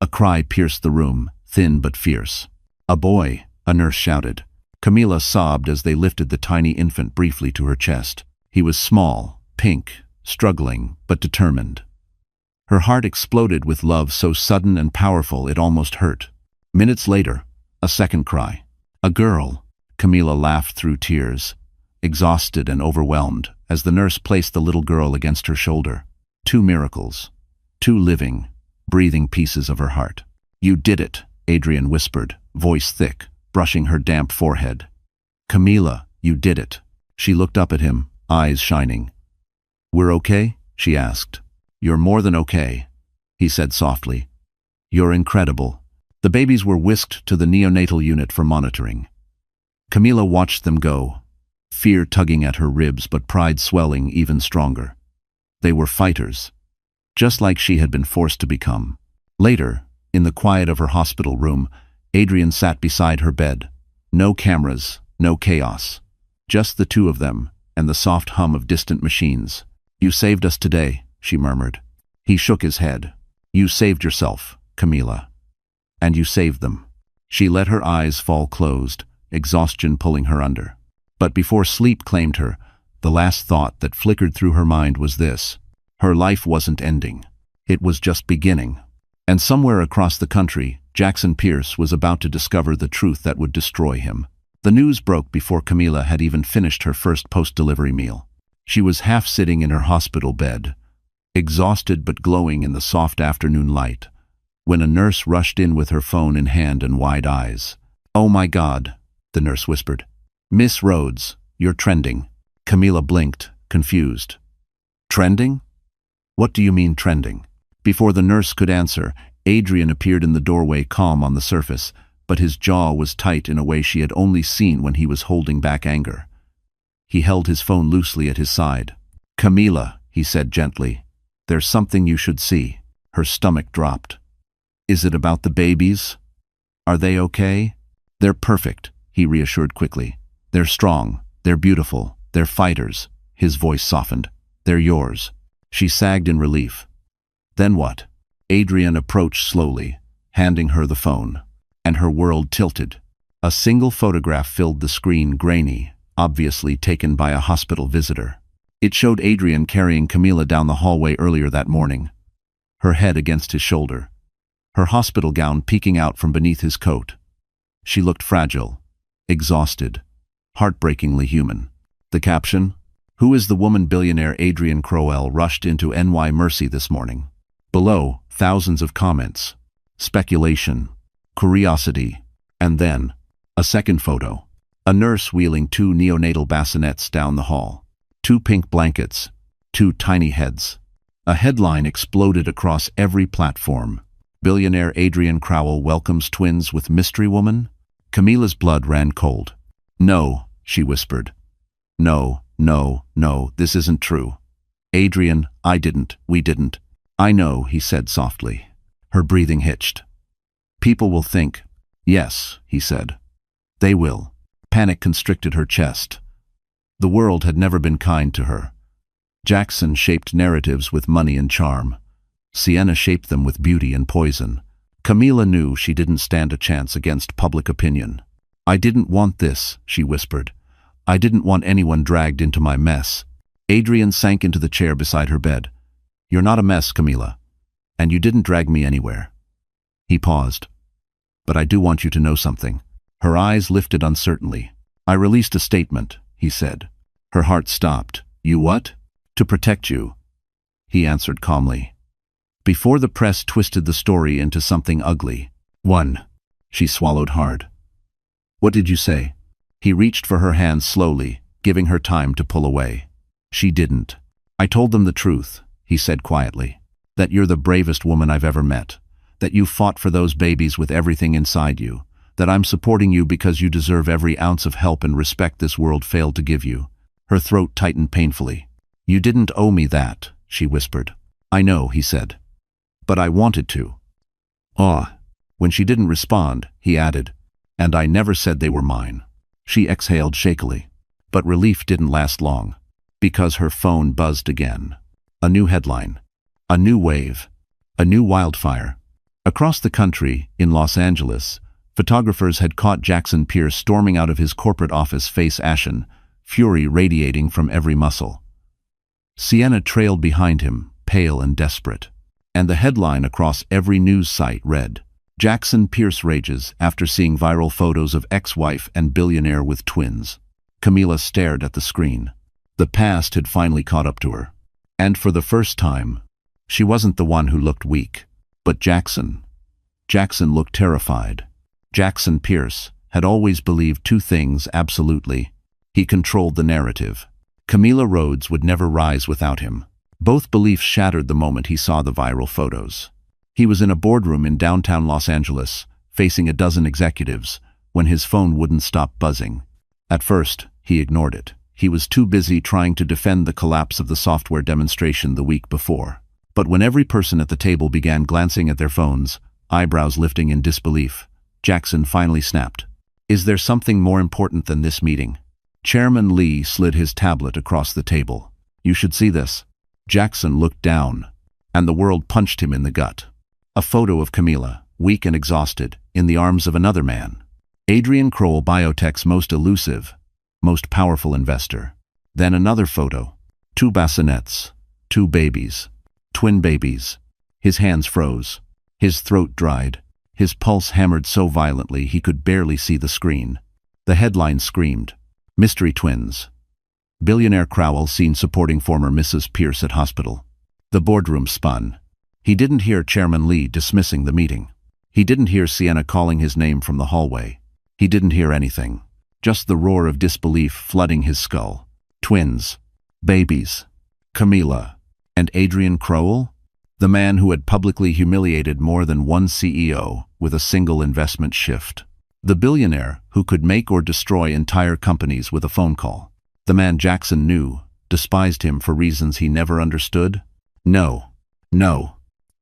A cry pierced the room, thin but fierce. "A boy," a nurse shouted. Camila sobbed as they lifted the tiny infant briefly to her chest. He was small, pink, struggling, but determined. Her heart exploded with love so sudden and powerful it almost hurt. Minutes later, a second cry. "A girl." Camila laughed through tears, exhausted and overwhelmed, as the nurse placed the little girl against her shoulder. 2 miracles. 2 living, breathing pieces of her heart. "You did it," Adrian whispered, voice thick, brushing her damp forehead. "Camila, you did it." She looked up at him, eyes shining. "We're okay?" she asked. "You're more than okay," he said softly. "You're incredible." The babies were whisked to the neonatal unit for monitoring. Camila watched them go, fear tugging at her ribs but pride swelling even stronger. They were fighters, just like she had been forced to become. Later, in the quiet of her hospital room, Adrian sat beside her bed. No cameras, no chaos. Just the 2 of them, and the soft hum of distant machines. "You saved us today," she murmured. He shook his head. "You saved yourself, Camila. And you saved them." She let her eyes fall closed, exhaustion pulling her under. But before sleep claimed her, the last thought that flickered through her mind was this: her life wasn't ending. It was just beginning. And somewhere across the country, Jackson Pierce was about to discover the truth that would destroy him. The news broke before Camila had even finished her first post-delivery meal. She was half sitting in her hospital bed, exhausted but glowing in the soft afternoon light, when a nurse rushed in with her phone in hand and wide eyes. "Oh my God," the nurse whispered. "Miss Rhodes, you're trending." Camila blinked, confused. "Trending? What do you mean trending?" Before the nurse could answer, Adrian appeared in the doorway, calm on the surface, but his jaw was tight in a way she had only seen when he was holding back anger. He held his phone loosely at his side. "Camila," he said gently, "there's something you should see." Her stomach dropped. "Is it about the babies? Are they okay?" "They're perfect," he reassured quickly. "They're strong, they're beautiful, they're fighters." His voice softened. "They're yours." She sagged in relief. "Then what?" Adrian approached slowly, handing her the phone, and her world tilted. A single photograph filled the screen, grainy, obviously taken by a hospital visitor. It showed Adrian carrying Camila down the hallway earlier that morning, her head against his shoulder, her hospital gown peeking out from beneath his coat. She looked fragile, exhausted, heartbreakingly human. The caption: "Who is the woman billionaire Adrian Crowell rushed into NY Mercy this morning?" Below, thousands of comments, speculation, curiosity, and then a second photo. A nurse wheeling 2 neonatal bassinets down the hall. 2 pink blankets, 2 tiny heads. A headline exploded across every platform. "Billionaire Adrian Crowell welcomes twins with mystery woman?" Camila's blood ran cold. "No," she whispered. "No, no, no, this isn't true. Adrian, we didn't." "I know," he said softly. Her breathing hitched. "People will think." "Yes," he said. "They will." Panic constricted her chest. The world had never been kind to her. Jackson shaped narratives with money and charm. Sienna shaped them with beauty and poison. Camila knew she didn't stand a chance against public opinion. "I didn't want this," she whispered. "I didn't want anyone dragged into my mess." Adrian sank into the chair beside her bed. "You're not a mess, Camila. And you didn't drag me anywhere." He paused. "But I do want you to know something." Her eyes lifted uncertainly. "I released a statement," he said. Her heart stopped. "You what?" "To protect you," he answered calmly. "Before the press twisted the story into something ugly." "One." She swallowed hard. "What did you say?" He reached for her hand slowly, giving her time to pull away. She didn't. "I told them the truth," he said quietly. "That you're the bravest woman I've ever met. That you fought for those babies with everything inside you. That I'm supporting you because you deserve every ounce of help and respect this world failed to give you." Her throat tightened painfully. "You didn't owe me that," she whispered. "I know," he said. "But I wanted to." "Ah." When she didn't respond, he added, "And I never said they were mine." She exhaled shakily. But relief didn't last long, because her phone buzzed again. A new headline. A new wave. A new wildfire. Across the country, in Los Angeles, photographers had caught Jackson Pierce storming out of his corporate office face ashen, fury radiating from every muscle. Sienna trailed behind him, pale and desperate. And the headline across every news site read, "Jackson Pierce rages after seeing viral photos of ex-wife and billionaire with twins." Camila stared at the screen. The past had finally caught up to her. And for the first time, she wasn't the one who looked weak, but Jackson. Jackson looked terrified. Jackson Pierce had always believed two things absolutely. He controlled the narrative. Camila Rhodes would never rise without him. Both beliefs shattered the moment he saw the viral photos. He was in a boardroom in downtown Los Angeles, facing a dozen executives, when his phone wouldn't stop buzzing. At first, he ignored it. He was too busy trying to defend the collapse of the software demonstration the week before. But when every person at the table began glancing at their phones, eyebrows lifting in disbelief, Jackson finally snapped. "Is there something more important than this meeting?" Chairman Lee slid his tablet across the table. "You should see this." Jackson looked down, and the world punched him in the gut. A photo of Camila, weak and exhausted, in the arms of another man. Adrian Kroll, biotech's most elusive, most powerful investor. Then another photo. Two bassinets, two babies, twin babies. His hands froze. His throat dried. His pulse hammered so violently he could barely see the screen. The headline screamed, "Mystery Twins. Billionaire Crowell seen supporting former Mrs. Pierce at hospital." The boardroom spun. He didn't hear Chairman Lee dismissing the meeting. He didn't hear Sienna calling his name from the hallway. He didn't hear anything. Just the roar of disbelief flooding his skull. Twins. Babies. Camila. And Adrian Crowell? The man who had publicly humiliated more than one CEO with a single investment shift. The billionaire who could make or destroy entire companies with a phone call. The man Jackson knew, despised him for reasons he never understood. No. No.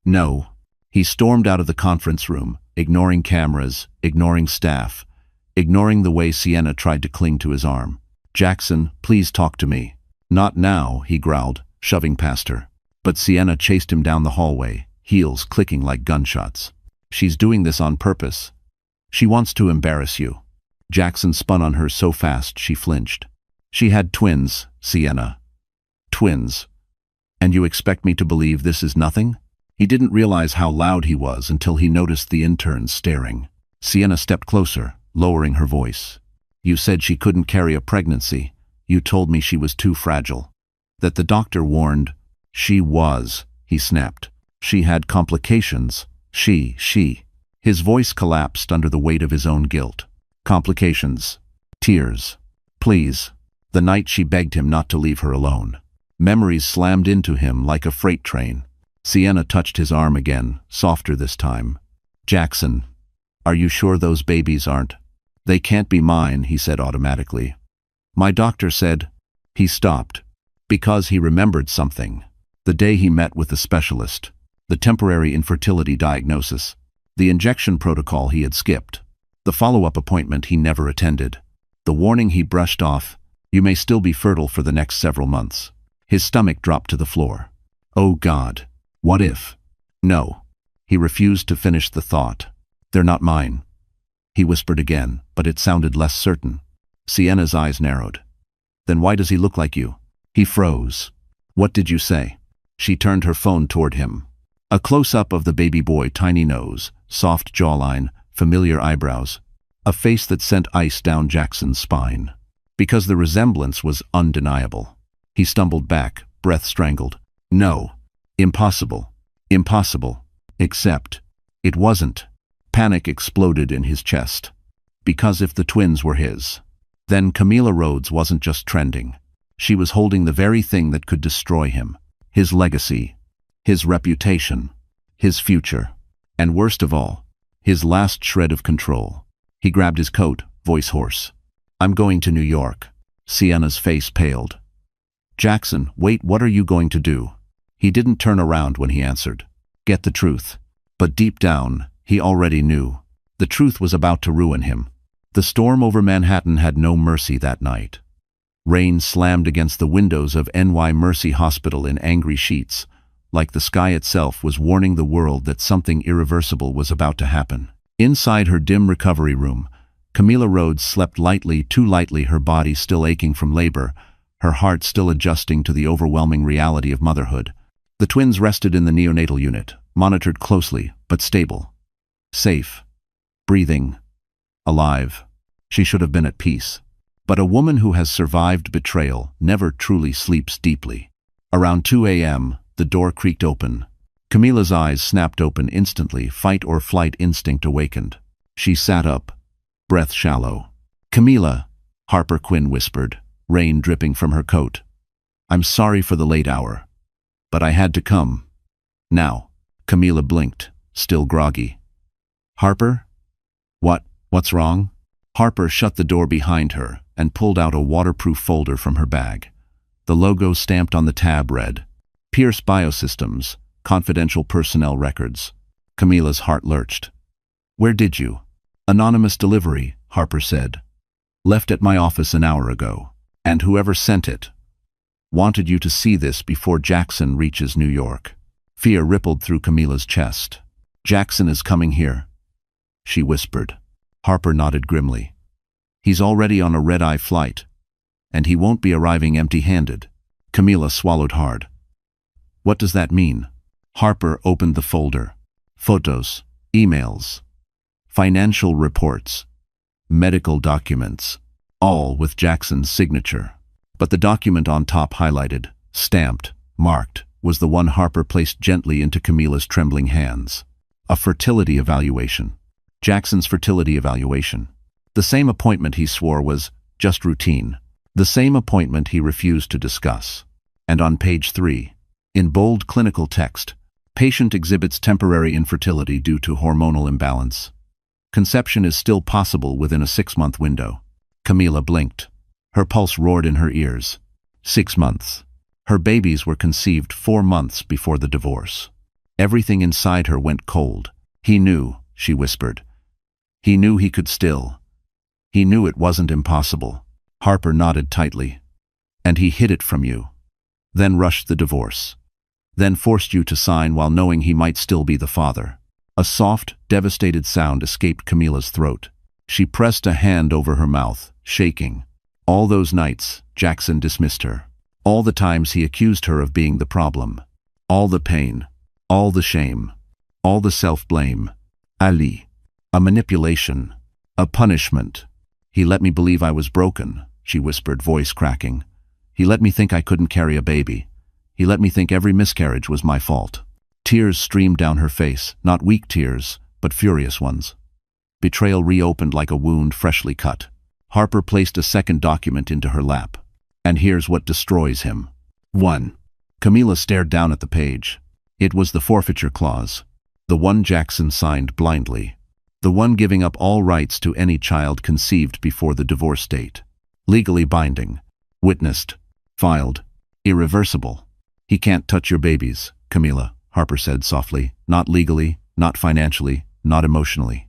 No. He stormed out of the conference room, ignoring cameras, ignoring staff, ignoring the way Sienna tried to cling to his arm. "Jackson, please talk to me." "Not now," he growled, shoving past her. But Sienna chased him down the hallway, heels clicking like gunshots. "She's doing this on purpose. She wants to embarrass you." Jackson spun on her so fast she flinched. "She had twins, Sienna. Twins. And you expect me to believe this is nothing?" He didn't realize how loud he was until he noticed the interns staring. Sienna stepped closer, lowering her voice. "You said she couldn't carry a pregnancy. You told me she was too fragile. That the doctor warned." "She was," he snapped. "She had complications. She. His voice collapsed under the weight of his own guilt. Complications. Tears. Please. The night she begged him not to leave her alone. Memories slammed into him like a freight train. Sienna touched his arm again, softer this time. "Jackson, are you sure those babies aren't?" "They can't be mine," he said automatically. "My doctor said." He stopped, because he remembered something. The day he met with the specialist, the temporary infertility diagnosis, the injection protocol he had skipped, the follow-up appointment he never attended, the warning he brushed off, "You may still be fertile for the next several months." His stomach dropped to the floor. Oh God, what if? No. He refused to finish the thought. They're not mine. He whispered again, but it sounded less certain. Sienna's eyes narrowed. Then why does he look like you? He froze. What did you say? She turned her phone toward him. A close-up of the baby boy, tiny nose, soft jawline, familiar eyebrows. A face that sent ice down Jackson's spine. Because the resemblance was undeniable. He stumbled back, breath strangled. No. Impossible. Impossible. Except, it wasn't. Panic exploded in his chest. Because if the twins were his, then Camila Rhodes wasn't just trending. She was holding the very thing that could destroy him. His legacy. His reputation. His future. And worst of all, his last shred of control. He grabbed his coat, voice hoarse. I'm going to New York. Sienna's face paled. Jackson, wait, what are you going to do? He didn't turn around when he answered. Get the truth. But deep down, he already knew. The truth was about to ruin him. The storm over Manhattan had no mercy that night. Rain slammed against the windows of NY Mercy Hospital in angry sheets, like the sky itself was warning the world that something irreversible was about to happen. Inside her dim recovery room, Camila Rhodes slept lightly, too lightly, her body still aching from labor, her heart still adjusting to the overwhelming reality of motherhood. The twins rested in the neonatal unit, monitored closely, but stable. Safe. Breathing. Alive. She should have been at peace. But a woman who has survived betrayal never truly sleeps deeply. Around 2 a.m., the door creaked open. Camila's eyes snapped open instantly, fight or flight instinct awakened. She sat up, breath shallow. Camila, Harper Quinn whispered, rain dripping from her coat. I'm sorry for the late hour. But I had to come. Now. Camila blinked, still groggy. Harper? What's wrong? Harper shut the door behind her and pulled out a waterproof folder from her bag. The logo stamped on the tab read, Pierce Biosystems, Confidential Personnel Records. Camila's heart lurched. Where did you? Anonymous delivery, Harper said. Left at my office an hour ago. And whoever sent it wanted you to see this before Jackson reaches New York. Fear rippled through Camila's chest. Jackson is coming here, she whispered. Harper nodded grimly. He's already on a red-eye flight, and he won't be arriving empty-handed. Camila swallowed hard. What does that mean? Harper opened the folder. Photos, emails, financial reports, medical documents, all with Jackson's signature. But the document on top, highlighted, stamped, marked, was the one Harper placed gently into Camila's trembling hands. A fertility evaluation. Jackson's fertility evaluation. The same appointment he swore was just routine. The same appointment he refused to discuss. And on page 3, in bold clinical text, patient exhibits temporary infertility due to hormonal imbalance. Conception is still possible within a 6-month window. Camila blinked. Her pulse roared in her ears. 6 months. Her babies were conceived 4 months before the divorce. Everything inside her went cold. He knew, she whispered. He knew he could still. He knew it wasn't impossible. Harper nodded tightly. And he hid it from you. Then rushed the divorce. Then forced you to sign while knowing he might still be the father. A soft, devastated sound escaped Camila's throat. She pressed a hand over her mouth, shaking. All those nights, Jackson dismissed her. All the times he accused her of being the problem. All the pain. All the shame. All the self-blame. Ali. A manipulation. A punishment. He let me believe I was broken, she whispered, voice cracking. He let me think I couldn't carry a baby. He let me think every miscarriage was my fault. Tears streamed down her face, not weak tears, but furious ones. Betrayal reopened like a wound freshly cut. Harper placed a second document into her lap. And here's what destroys him. 1. Camila stared down at the page. It was the forfeiture clause. The one Jackson signed blindly. The one giving up all rights to any child conceived before the divorce date. Legally binding. Witnessed. Filed. Irreversible. He can't touch your babies, Camila, Harper said softly. Not legally, not financially, not emotionally.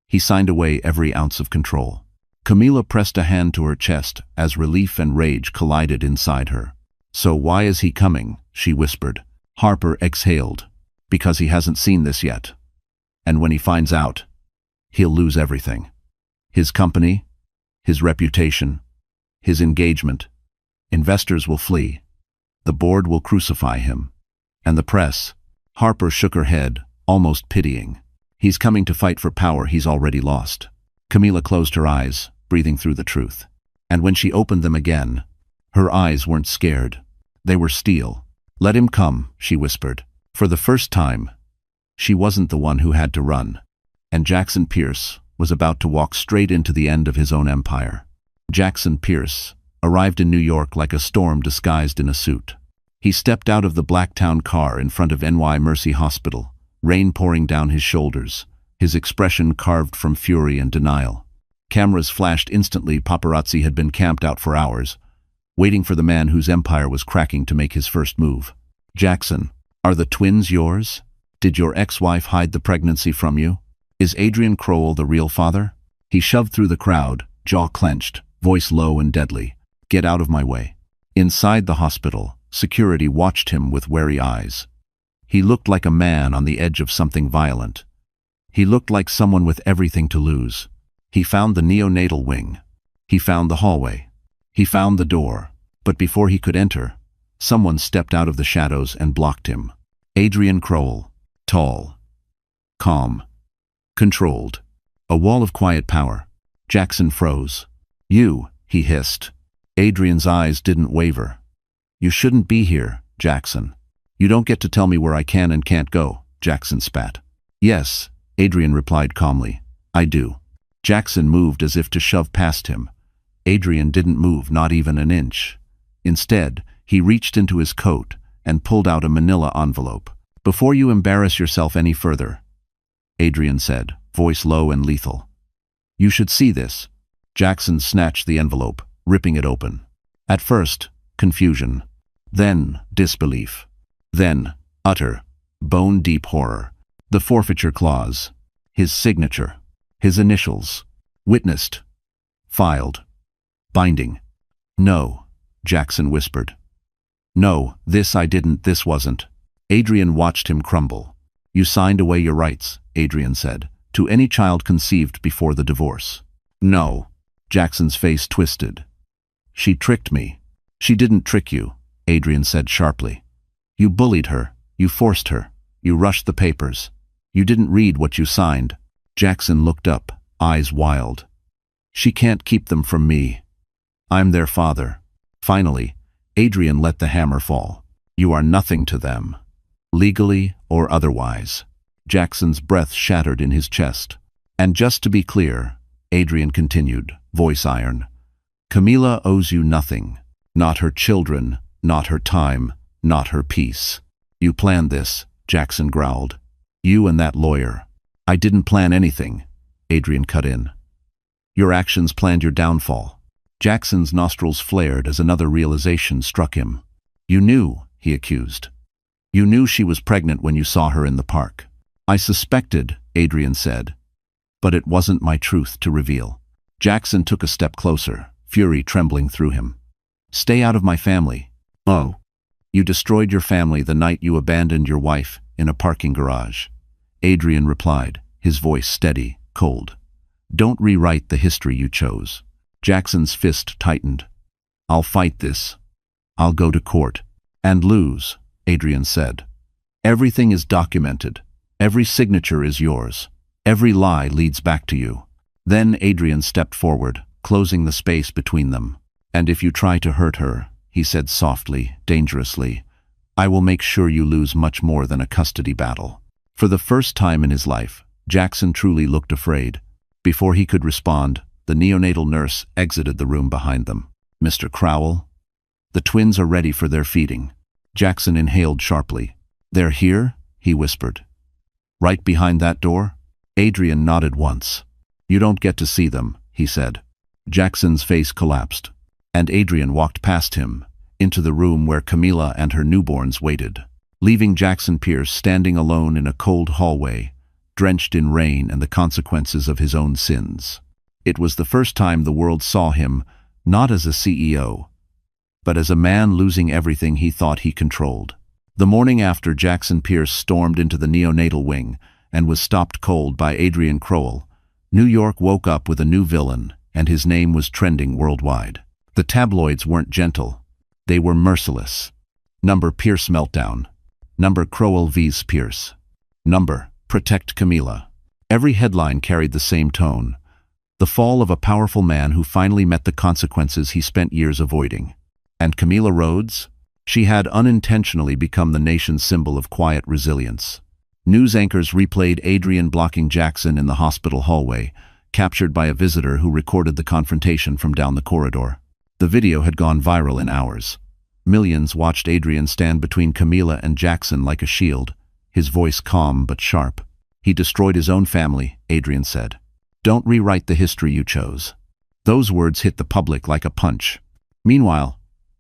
He signed away every ounce of control. Camila pressed a hand to her chest as relief and rage collided inside her. So why is he coming? She whispered. Harper exhaled. because he hasn't seen this yet. And when he finds out, he'll lose everything. His company, his reputation, his engagement. Investors will flee. The board will crucify him. And the press. Harper shook her head, almost pitying. He's coming to fight for power he's already lost. Camila closed her eyes, breathing through the truth. And when she opened them again, her eyes weren't scared. They were steel. "Let him come," she whispered. For the first time, she wasn't the one who had to run. And Jackson Pierce was about to walk straight into the end of his own empire. Jackson Pierce arrived in New York like a storm disguised in a suit. He stepped out of the Blacktown car in front of NY Mercy Hospital, rain pouring down his shoulders, his expression carved from fury and denial. Cameras flashed instantly. Paparazzi had been camped out for hours, waiting for the man whose empire was cracking to make his first move. "Jackson, are the twins yours? Did your ex-wife hide the pregnancy from you? Is Adrian Crowell the real father?" He shoved through the crowd, jaw clenched, voice low and deadly. "Get out of my way." Inside the hospital, security watched him with wary eyes. He looked like a man on the edge of something violent. He looked like someone with everything to lose. He found the neonatal wing. He found the hallway. He found the door. But before he could enter, someone stepped out of the shadows and blocked him. Adrian Crowell, tall, calm, controlled. A wall of quiet power. Jackson froze. "You," he hissed. Adrian's eyes didn't waver. "You shouldn't be here, Jackson. You don't get to tell me where I can and can't go," Jackson spat. "Yes," Adrian replied calmly. "I do." Jackson moved as if to shove past him. Adrian didn't move, not even an inch. Instead, he reached into his coat and pulled out a manila envelope. "Before you embarrass yourself any further," Adrian said, voice low and lethal, "you should see this." Jackson snatched the envelope, ripping it open. At first, confusion. Then, disbelief. Then, utter, bone-deep horror. The forfeiture clause. His signature. His initials. Witnessed. Filed. Binding. "No," Jackson whispered. "No, this I didn't, this wasn't." Adrian watched him crumble. "You signed away your rights," Adrian said, "to any child conceived before the divorce." "No." Jackson's face twisted. "She tricked me." "She didn't trick you," Adrian said sharply. "You bullied her. You forced her. You rushed the papers. You didn't read what you signed." Jackson looked up, eyes wild. "She can't keep them from me. I'm their father." Finally, Adrian let the hammer fall. "You are nothing to them, legally or otherwise." Jackson's breath shattered in his chest. "And just to be clear," Adrian continued, voice iron, "Camila owes you nothing. Not her children, not her time, not her peace." "You planned this," Jackson growled. "You and that lawyer." "I didn't plan anything," Adrian cut in. "Your actions planned your downfall." Jackson's nostrils flared as another realization struck him. "You knew," he accused. "You knew she was pregnant when you saw her in the park." "I suspected," Adrian said, "but it wasn't my truth to reveal." Jackson took a step closer, fury trembling through him. "Stay out of my family." "Oh." "You destroyed your family the night you abandoned your wife in a parking garage." Adrian replied, his voice steady, cold. "Don't rewrite the history you chose." Jackson's fist tightened. "I'll fight this. I'll go to court." "And lose," Adrian said. "Everything is documented. Every signature is yours. Every lie leads back to you." Then Adrian stepped forward, closing the space between them. "And if you try to hurt her," he said softly, dangerously, "I will make sure you lose much more than a custody battle." For the first time in his life, Jackson truly looked afraid. Before he could respond, the neonatal nurse exited the room behind them. "Mr. Crowell, the twins are ready for their feeding." Jackson inhaled sharply. "They're here?" he whispered. "Right behind that door?" Adrian nodded once. "You don't get to see them," he said. Jackson's face collapsed, and Adrian walked past him, into the room where Camila and her newborns waited, leaving Jackson Pierce standing alone in a cold hallway, drenched in rain and the consequences of his own sins. It was the first time the world saw him, not as a CEO, but as a man losing everything he thought he controlled. The morning after, Jackson Pierce stormed into the neonatal wing and was stopped cold by Adrian Crowell, New York woke up with a new villain, and his name was trending worldwide. The tabloids weren't gentle. They were merciless. Number Pierce meltdown. Number Crowell vs. Pierce. Number protect Camila. Every headline carried the same tone. The fall of a powerful man who finally met the consequences he spent years avoiding. And Camila Rhodes? She had unintentionally become the nation's symbol of quiet resilience. News anchors replayed Adrian blocking Jackson in the hospital hallway, captured by a visitor who recorded the confrontation from down the corridor. The video had gone viral in hours. Millions watched Adrian stand between Camila and Jackson like a shield, his voice calm but sharp. He destroyed his own family, Adrian said. Don't rewrite the history you chose. Those words hit the public like a punch. Meanwhile,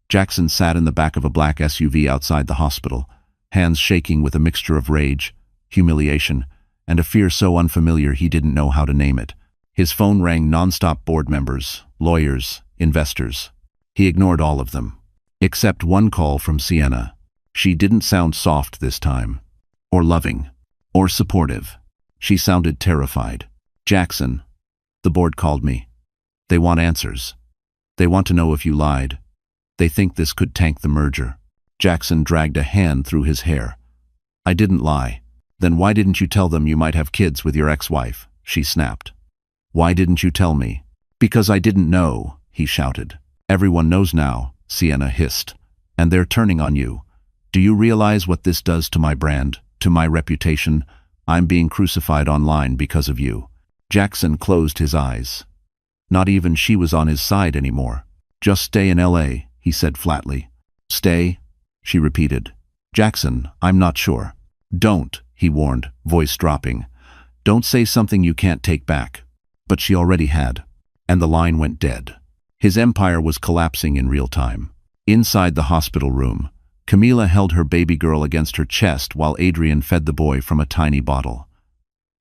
Jackson sat in the back of a black SUV outside the hospital, hands shaking with a mixture of rage, humiliation, and a fear so unfamiliar he didn't know how to name it. His phone rang nonstop. Board members, lawyers, investors. He ignored all of them. Except one call from Sienna. She didn't sound soft this time, or loving, or supportive. She sounded terrified. Jackson, the board called me. They want answers. They want to know if you lied. They think this could tank the merger. Jackson dragged a hand through his hair. I didn't lie. Then why didn't you tell them you might have kids with your ex-wife? She snapped. Why didn't you tell me? Because I didn't know, he shouted. Everyone knows now, Sienna hissed. And they're turning on you. Do you realize what this does to my brand, to my reputation? I'm being crucified online because of you. Jackson closed his eyes. Not even she was on his side anymore. Just stay in LA, he said flatly. Stay? She repeated. Jackson, I'm not sure. Don't, he warned, voice dropping. Don't say something you can't take back. But she already had. And the line went dead. His empire was collapsing in real time. Inside the hospital room, Camila held her baby girl against her chest while Adrian fed the boy from a tiny bottle.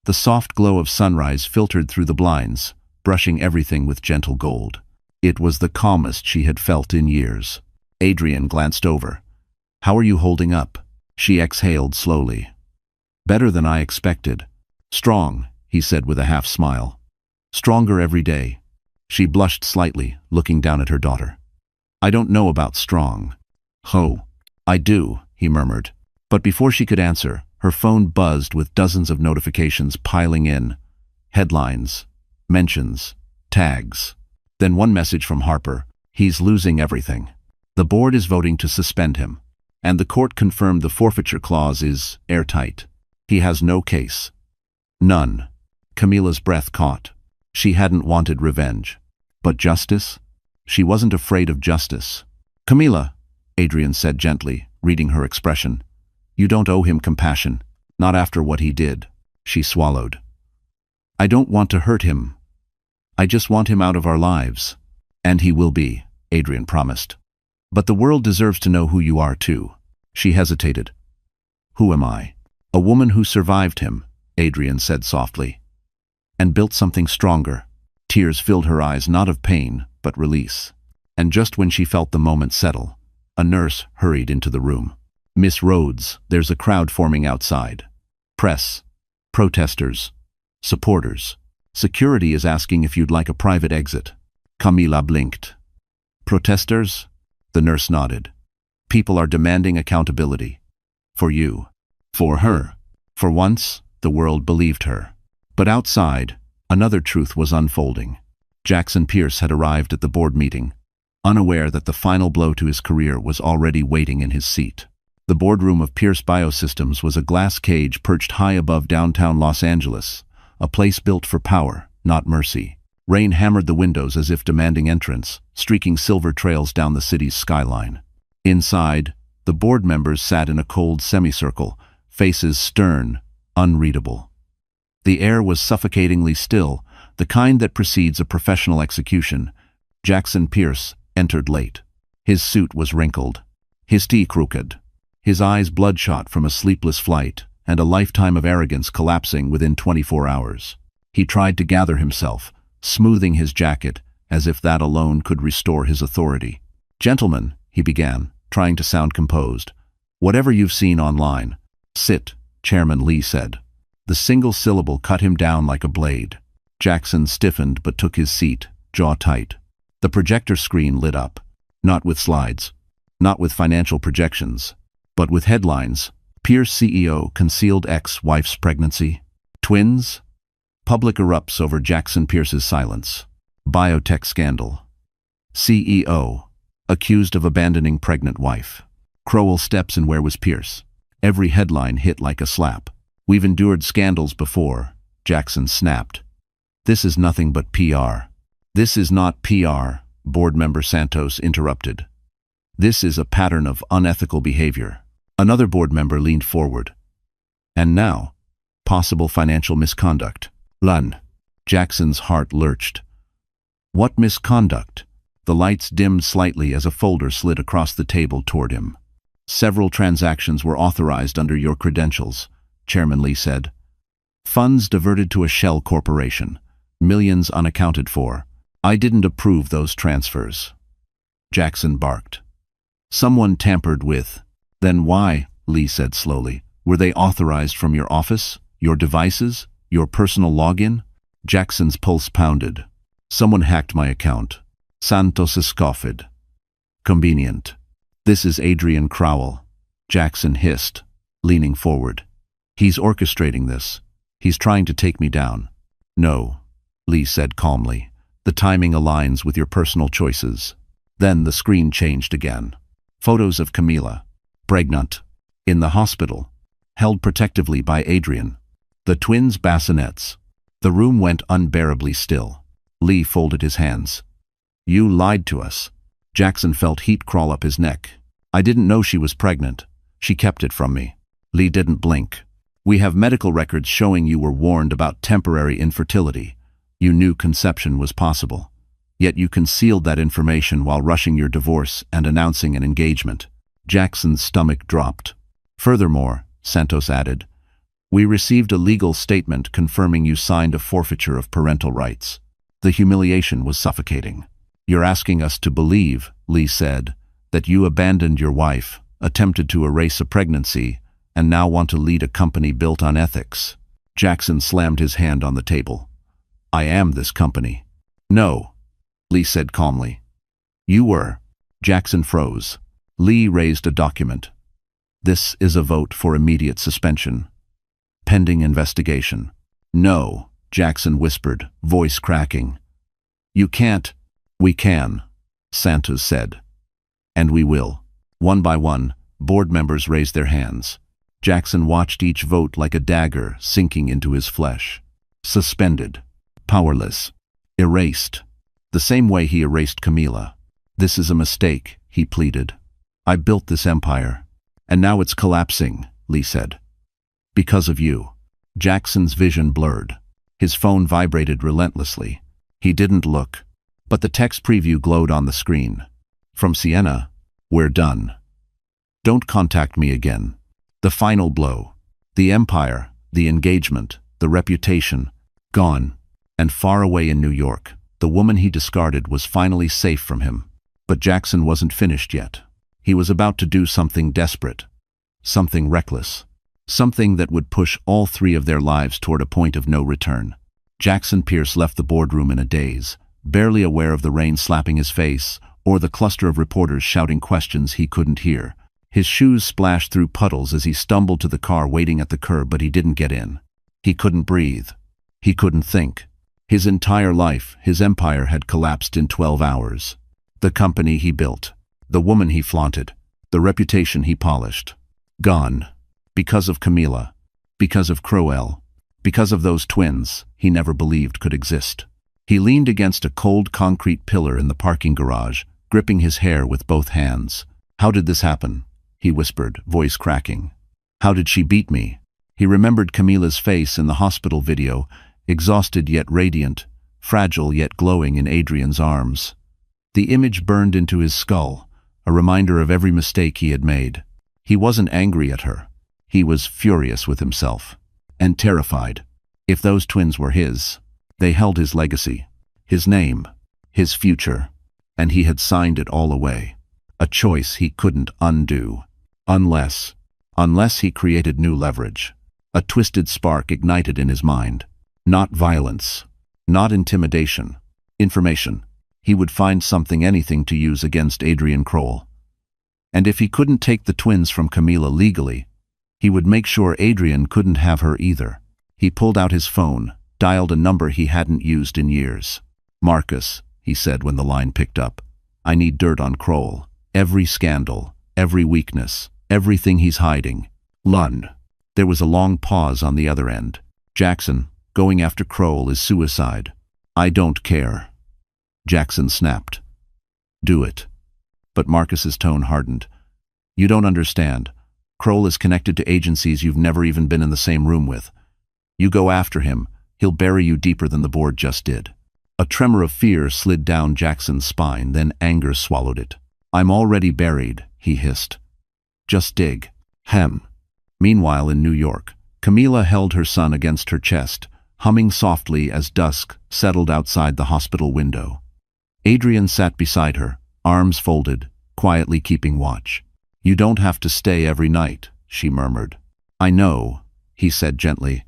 The soft glow of sunrise filtered through the blinds, brushing everything with gentle gold. It was the calmest she had felt in years. Adrian glanced over. How are you holding up? She exhaled slowly. Better than I expected. Strong, he said with a half smile. Stronger every day. She blushed slightly, looking down at her daughter. I don't know about strong. Oh, I do, he murmured. But before she could answer, her phone buzzed with dozens of notifications piling in. Headlines, mentions, tags. Then one message from Harper. He's losing everything. The board is voting to suspend him. And the court confirmed the forfeiture clause is airtight. He has no case. None. Camila's breath caught. She hadn't wanted revenge. But justice? She wasn't afraid of justice. Camila, Adrian said gently, reading her expression. You don't owe him compassion. Not after what he did. She swallowed. I don't want to hurt him. I just want him out of our lives. And he will be, Adrian promised. But the world deserves to know who you are too. She hesitated. Who am I? A woman who survived him, Adrian said softly. And built something stronger. Tears filled her eyes, not of pain, but release. And just when she felt the moment settle, a nurse hurried into the room. Miss Rhodes, there's a crowd forming outside. Press, protesters, supporters. Security is asking if you'd like a private exit. Camila blinked. Protesters? The nurse nodded. People are demanding accountability. For you. For her. For once, the world believed her. But outside, another truth was unfolding. Jackson Pierce had arrived at the board meeting, unaware that the final blow to his career was already waiting in his seat. The boardroom of Pierce Biosystems was a glass cage perched high above downtown Los Angeles, a place built for power, not mercy. Rain hammered the windows as if demanding entrance, streaking silver trails down the city's skyline. Inside, the board members sat in a cold semicircle, faces stern, unreadable. The air was suffocatingly still, the kind that precedes a professional execution. Jackson Pierce entered late. His suit was wrinkled, his tie crooked, his eyes bloodshot from a sleepless flight, and a lifetime of arrogance collapsing within 24 hours. He tried to gather himself, smoothing his jacket, as if that alone could restore his authority. Gentlemen, he began, trying to sound composed. Whatever you've seen online. Sit, Chairman Lee said. The single syllable cut him down like a blade. Jackson stiffened but took his seat, jaw tight. The projector screen lit up. Not with slides. Not with financial projections. But with headlines. Pierce CEO concealed ex-wife's pregnancy. Twins? Public erupts over Jackson Pierce's silence. Biotech scandal. CEO accused of abandoning pregnant wife. Crowell steps in where was Pierce. Every headline hit like a slap. We've endured scandals before, Jackson snapped. This is nothing but PR. This is not PR, board member Santos interrupted. This is a pattern of unethical behavior. Another board member leaned forward. And now, possible financial misconduct. Lun. Jackson's heart lurched. What misconduct? The lights dimmed slightly as a folder slid across the table toward him. Several transactions were authorized under your credentials, Chairman Lee said. Funds diverted to a shell corporation. Millions unaccounted for. I didn't approve those transfers. Jackson barked. Someone tampered with. Then why, Lee said slowly, were they authorized from your office, your devices, your personal login? Jackson's pulse pounded. Someone hacked my account. Santos scoffed. Convenient. This is Adrian Crowell, Jackson hissed, leaning forward. He's orchestrating this. He's trying to take me down. No, Lee said calmly. The timing aligns with your personal choices. Then the screen changed again. Photos of Camila, pregnant, in the hospital, held protectively by Adrian. The twins' bassinets. The room went unbearably still. Lee folded his hands. You lied to us. Jackson felt heat crawl up his neck. I didn't know she was pregnant. She kept it from me. Lee didn't blink. We have medical records showing you were warned about temporary infertility. You knew conception was possible. Yet you concealed that information while rushing your divorce and announcing an engagement. Jackson's stomach dropped. Furthermore, Santos added, we received a legal statement confirming you signed a forfeiture of parental rights. The humiliation was suffocating. You're asking us to believe, Lee said, that you abandoned your wife, attempted to erase a pregnancy, and now want to lead a company built on ethics. Jackson slammed his hand on the table. I am this company. No, Lee said calmly. You were. Jackson froze. Lee raised a document. This is a vote for immediate suspension. Pending investigation. No, Jackson whispered, voice cracking. You can't. We can, Santos said. And we will. One by one, board members raised their hands. Jackson watched each vote like a dagger sinking into his flesh. Suspended. Powerless. Erased. The same way he erased Camila. This is a mistake, he pleaded. I built this empire. And now it's collapsing, Lee said. Because of you. Jackson's vision blurred. His phone vibrated relentlessly. He didn't look. But the text preview glowed on the screen. From Sienna, we're done. Don't contact me again. The final blow. The empire, the engagement, the reputation, gone. And far away in New York, the woman he discarded was finally safe from him. But Jackson wasn't finished yet. He was about to do something desperate. Something reckless. Something that would push all three of their lives toward a point of no return. Jackson Pierce left the boardroom in a daze, barely aware of the rain slapping his face or the cluster of reporters shouting questions he couldn't hear. His shoes splashed through puddles as he stumbled to the car waiting at the curb, but he didn't get in. He couldn't breathe. He couldn't think. His entire life, his empire had collapsed in 12 hours. The company he built, the woman he flaunted, the reputation he polished. Gone. Because of Camila. Because of Crowell. Because of those twins he never believed could exist. He leaned against a cold concrete pillar in the parking garage, gripping his hair with both hands. How did this happen? He whispered, voice cracking. How did she beat me? He remembered Camila's face in the hospital video, exhausted yet radiant, fragile yet glowing in Adrian's arms. The image burned into his skull, a reminder of every mistake he had made. He wasn't angry at her. He was furious with himself. And terrified. If those twins were his, they held his legacy, his name, his future, and he had signed it all away. A choice he couldn't undo. Unless he created new leverage. A twisted spark ignited in his mind. Not violence. Not intimidation. Information. He would find something, anything to use against Adrian Kroll. And if he couldn't take the twins from Camila legally, he would make sure Adrian couldn't have her either. He pulled out his phone, dialed a number he hadn't used in years. "Marcus," he said when the line picked up, "I need dirt on Kroll. Every scandal, every weakness, everything he's hiding." Lund. There was a long pause on the other end. "Jackson, going after Kroll is suicide." "I don't care." Jackson snapped. "Do it." But Marcus's tone hardened. "You don't understand. Kroll is connected to agencies you've never even been in the same room with. You go after him, he'll bury you deeper than the board just did." A tremor of fear slid down Jackson's spine, then anger swallowed it. "I'm already buried," he hissed. "Just dig." Hem. Meanwhile in New York, Camila held her son against her chest, humming softly as dusk settled outside the hospital window. Adrian sat beside her, arms folded, quietly keeping watch. "You don't have to stay every night," she murmured. "I know," he said gently,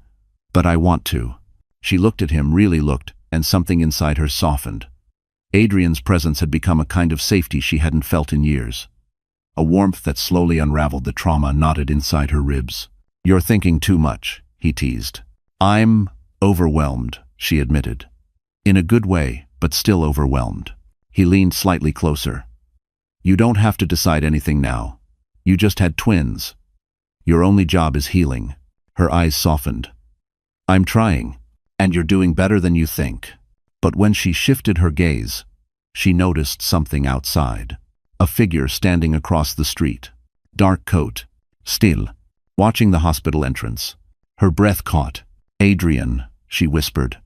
"but I want to." She looked at him, really looked, and something inside her softened. Adrian's presence had become a kind of safety she hadn't felt in years. A warmth that slowly unraveled the trauma knotted inside her ribs. "You're thinking too much," he teased. "I'm overwhelmed," she admitted. In a good way, but still overwhelmed. He leaned slightly closer. "You don't have to decide anything now. You just had twins. Your only job is healing." Her eyes softened. "I'm trying, and you're doing better than you think." But when she shifted her gaze, she noticed something outside. A figure standing across the street. Dark coat. Still. Watching the hospital entrance. Her breath caught. "Adrian," she whispered.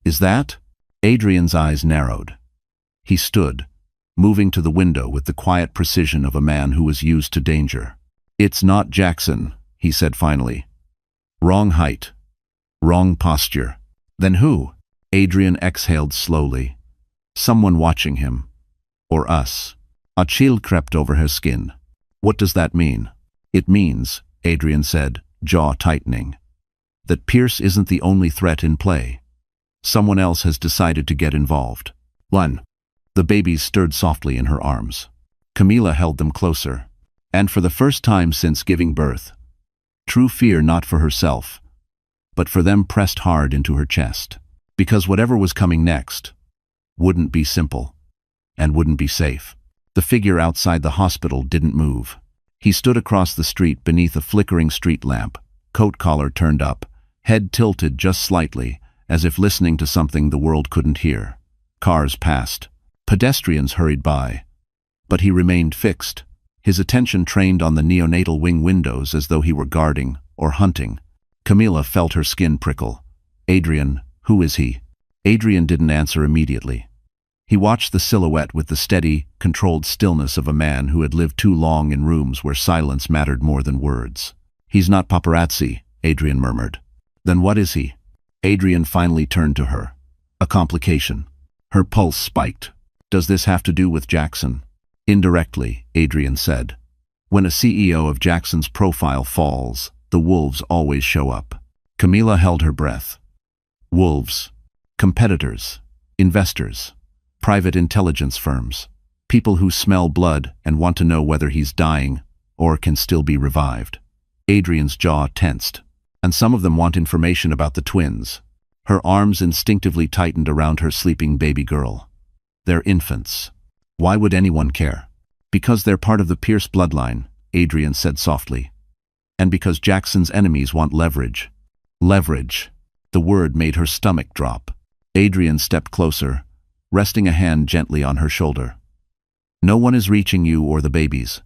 "Is that?" Adrian's eyes narrowed. He stood, moving to the window with the quiet precision of a man who was used to danger. "It's not Jackson," he said finally. "Wrong height. Wrong posture." "Then who?" Adrian exhaled slowly. "Someone watching him. Or us." A chill crept over her skin. "What does that mean?" "It means," Adrian said, jaw tightening, "that Pierce isn't the only threat in play. Someone else has decided to get involved." "One." The babies stirred softly in her arms. Camila held them closer. And for the first time since giving birth, true fear not for herself, but for them pressed hard into her chest. Because whatever was coming next wouldn't be simple and wouldn't be safe. The figure outside the hospital didn't move. He stood across the street beneath a flickering street lamp, coat collar turned up, head tilted just slightly, as if listening to something the world couldn't hear. Cars passed. Pedestrians hurried by. But he remained fixed, his attention trained on the neonatal wing windows as though he were guarding or hunting. Camila felt her skin prickle. "Adrian, who is he?" Adrian didn't answer immediately. He watched the silhouette with the steady, controlled stillness of a man who had lived too long in rooms where silence mattered more than words. "He's not paparazzi," Adrian murmured. "Then what is he?" Adrian finally turned to her. "A complication." Her pulse spiked. "Does this have to do with Jackson?" "Indirectly," Adrian said. "When a CEO of Jackson's profile falls, the wolves always show up." Camila held her breath. Wolves. Competitors. Investors. Private intelligence firms. People who smell blood and want to know whether he's dying or can still be revived. Adrian's jaw tensed. And some of them want information about the twins. Her arms instinctively tightened around her sleeping baby girl. "They're infants. Why would anyone care?" "Because they're part of the Pierce bloodline," Adrian said softly. "And because Jackson's enemies want leverage." Leverage. The word made her stomach drop. Adrian stepped closer, resting a hand gently on her shoulder. "No one is reaching you or the babies.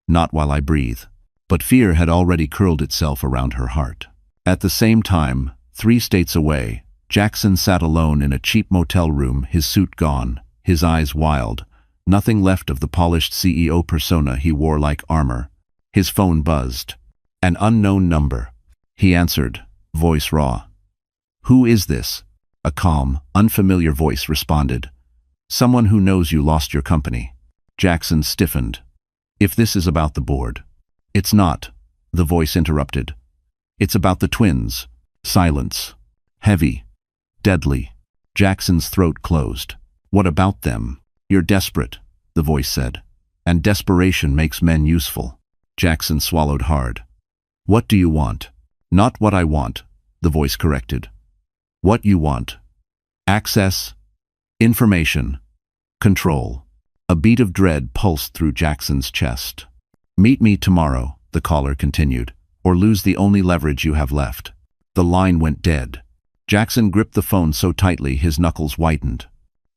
Not while I breathe." But fear had already curled itself around her heart. At the same time, 3 states away, Jackson sat alone in a cheap motel room, his suit gone, his eyes wild, nothing left of the polished CEO persona he wore like armor. His phone buzzed. An unknown number. He answered, voice raw. "Who is this?" A calm, unfamiliar voice responded. "Someone who knows you lost your company." Jackson stiffened. "If this is about the board, It's not, the voice interrupted. It's about the twins. Silence. Heavy. Deadly. Jackson's throat closed. What about them? You're desperate, the voice said. And desperation makes men useful. Jackson swallowed hard. What do you want? Not what I want, the voice corrected. What you want. Access. Information. Control. A beat of dread pulsed through Jackson's chest. Meet me tomorrow, the caller continued, or lose the only leverage you have left. The line went dead. Jackson gripped the phone so tightly his knuckles whitened.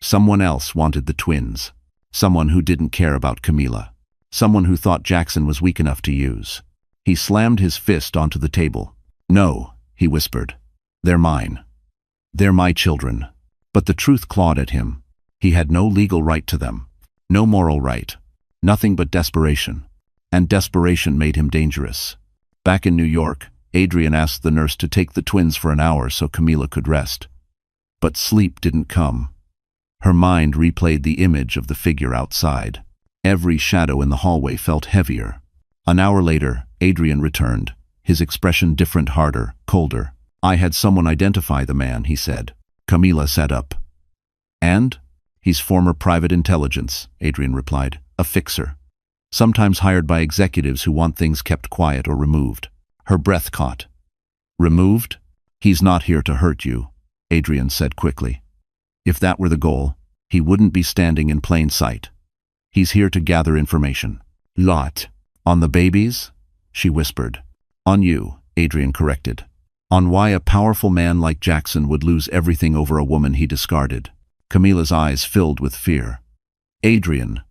Someone else wanted the twins. Someone who didn't care about Camila. Someone who thought Jackson was weak enough to use. He slammed his fist onto the table. No, he whispered. They're mine. They're my children. But the truth clawed at him. He had no legal right to them. No moral right. Nothing but desperation. And desperation made him dangerous. Back in New York, Adrian asked the nurse to take the twins for an hour so Camila could rest. But sleep didn't come. Her mind replayed the image of the figure outside. Every shadow in the hallway felt heavier. An hour later, Adrian returned, his expression different, harder, colder. I had someone identify the man, he said. Camila sat up. And? He's former private intelligence, Adrian replied. A fixer. Sometimes hired by executives who want things kept quiet or removed. Her breath caught. Removed? He's not here to hurt you, Adrian said quickly. If that were the goal, he wouldn't be standing in plain sight. He's here to gather information. Lot. On the babies? She whispered. On you, Adrian corrected. On why a powerful man like Jackson would lose everything over a woman he discarded. Camila's eyes filled with fear. Adrian,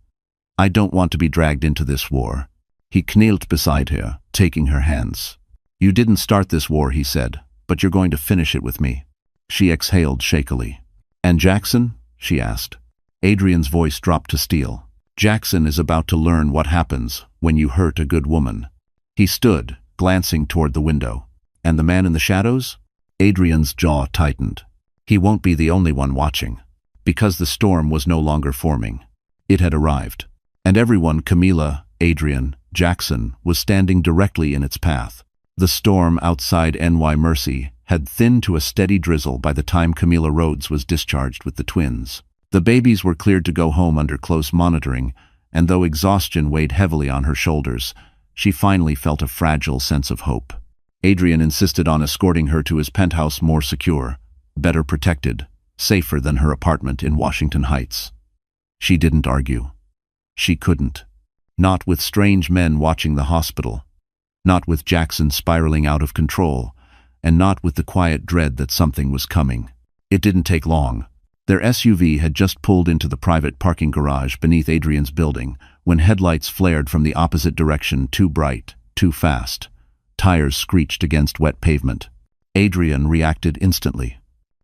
I don't want to be dragged into this war. He knelt beside her, taking her hands. You didn't start this war, he said, but you're going to finish it with me. She exhaled shakily. And Jackson? She asked. Adrian's voice dropped to steel. Jackson is about to learn what happens when you hurt a good woman. He stood, glancing toward the window. And the man in the shadows? Adrian's jaw tightened. He won't be the only one watching. Because the storm was no longer forming. It had arrived. And everyone, Camila, Adrian, Jackson, was standing directly in its path. The storm outside NY Mercy had thinned to a steady drizzle by the time Camila Rhodes was discharged with the twins. The babies were cleared to go home under close monitoring, and though exhaustion weighed heavily on her shoulders, she finally felt a fragile sense of hope. Adrian insisted on escorting her to his penthouse, more secure, better protected, safer than her apartment in Washington Heights. She didn't argue. She couldn't. Not with strange men watching the hospital. Not with Jackson spiraling out of control, and not with the quiet dread that something was coming. It didn't take long. Their SUV had just pulled into the private parking garage beneath Adrian's building when headlights flared from the opposite direction, too bright, too fast. Tires screeched against wet pavement. Adrian reacted instantly.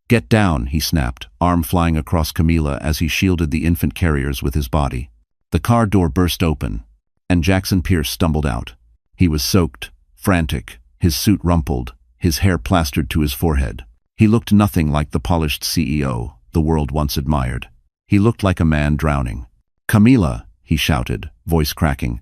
Get down, he snapped, arm flying across Camila as he shielded the infant carriers with his body. The car door burst open, and Jackson Pierce stumbled out. He was soaked, frantic, his suit rumpled, his hair plastered to his forehead. He looked nothing like the polished CEO the world once admired. He looked like a man drowning. Camila, he shouted, voice cracking.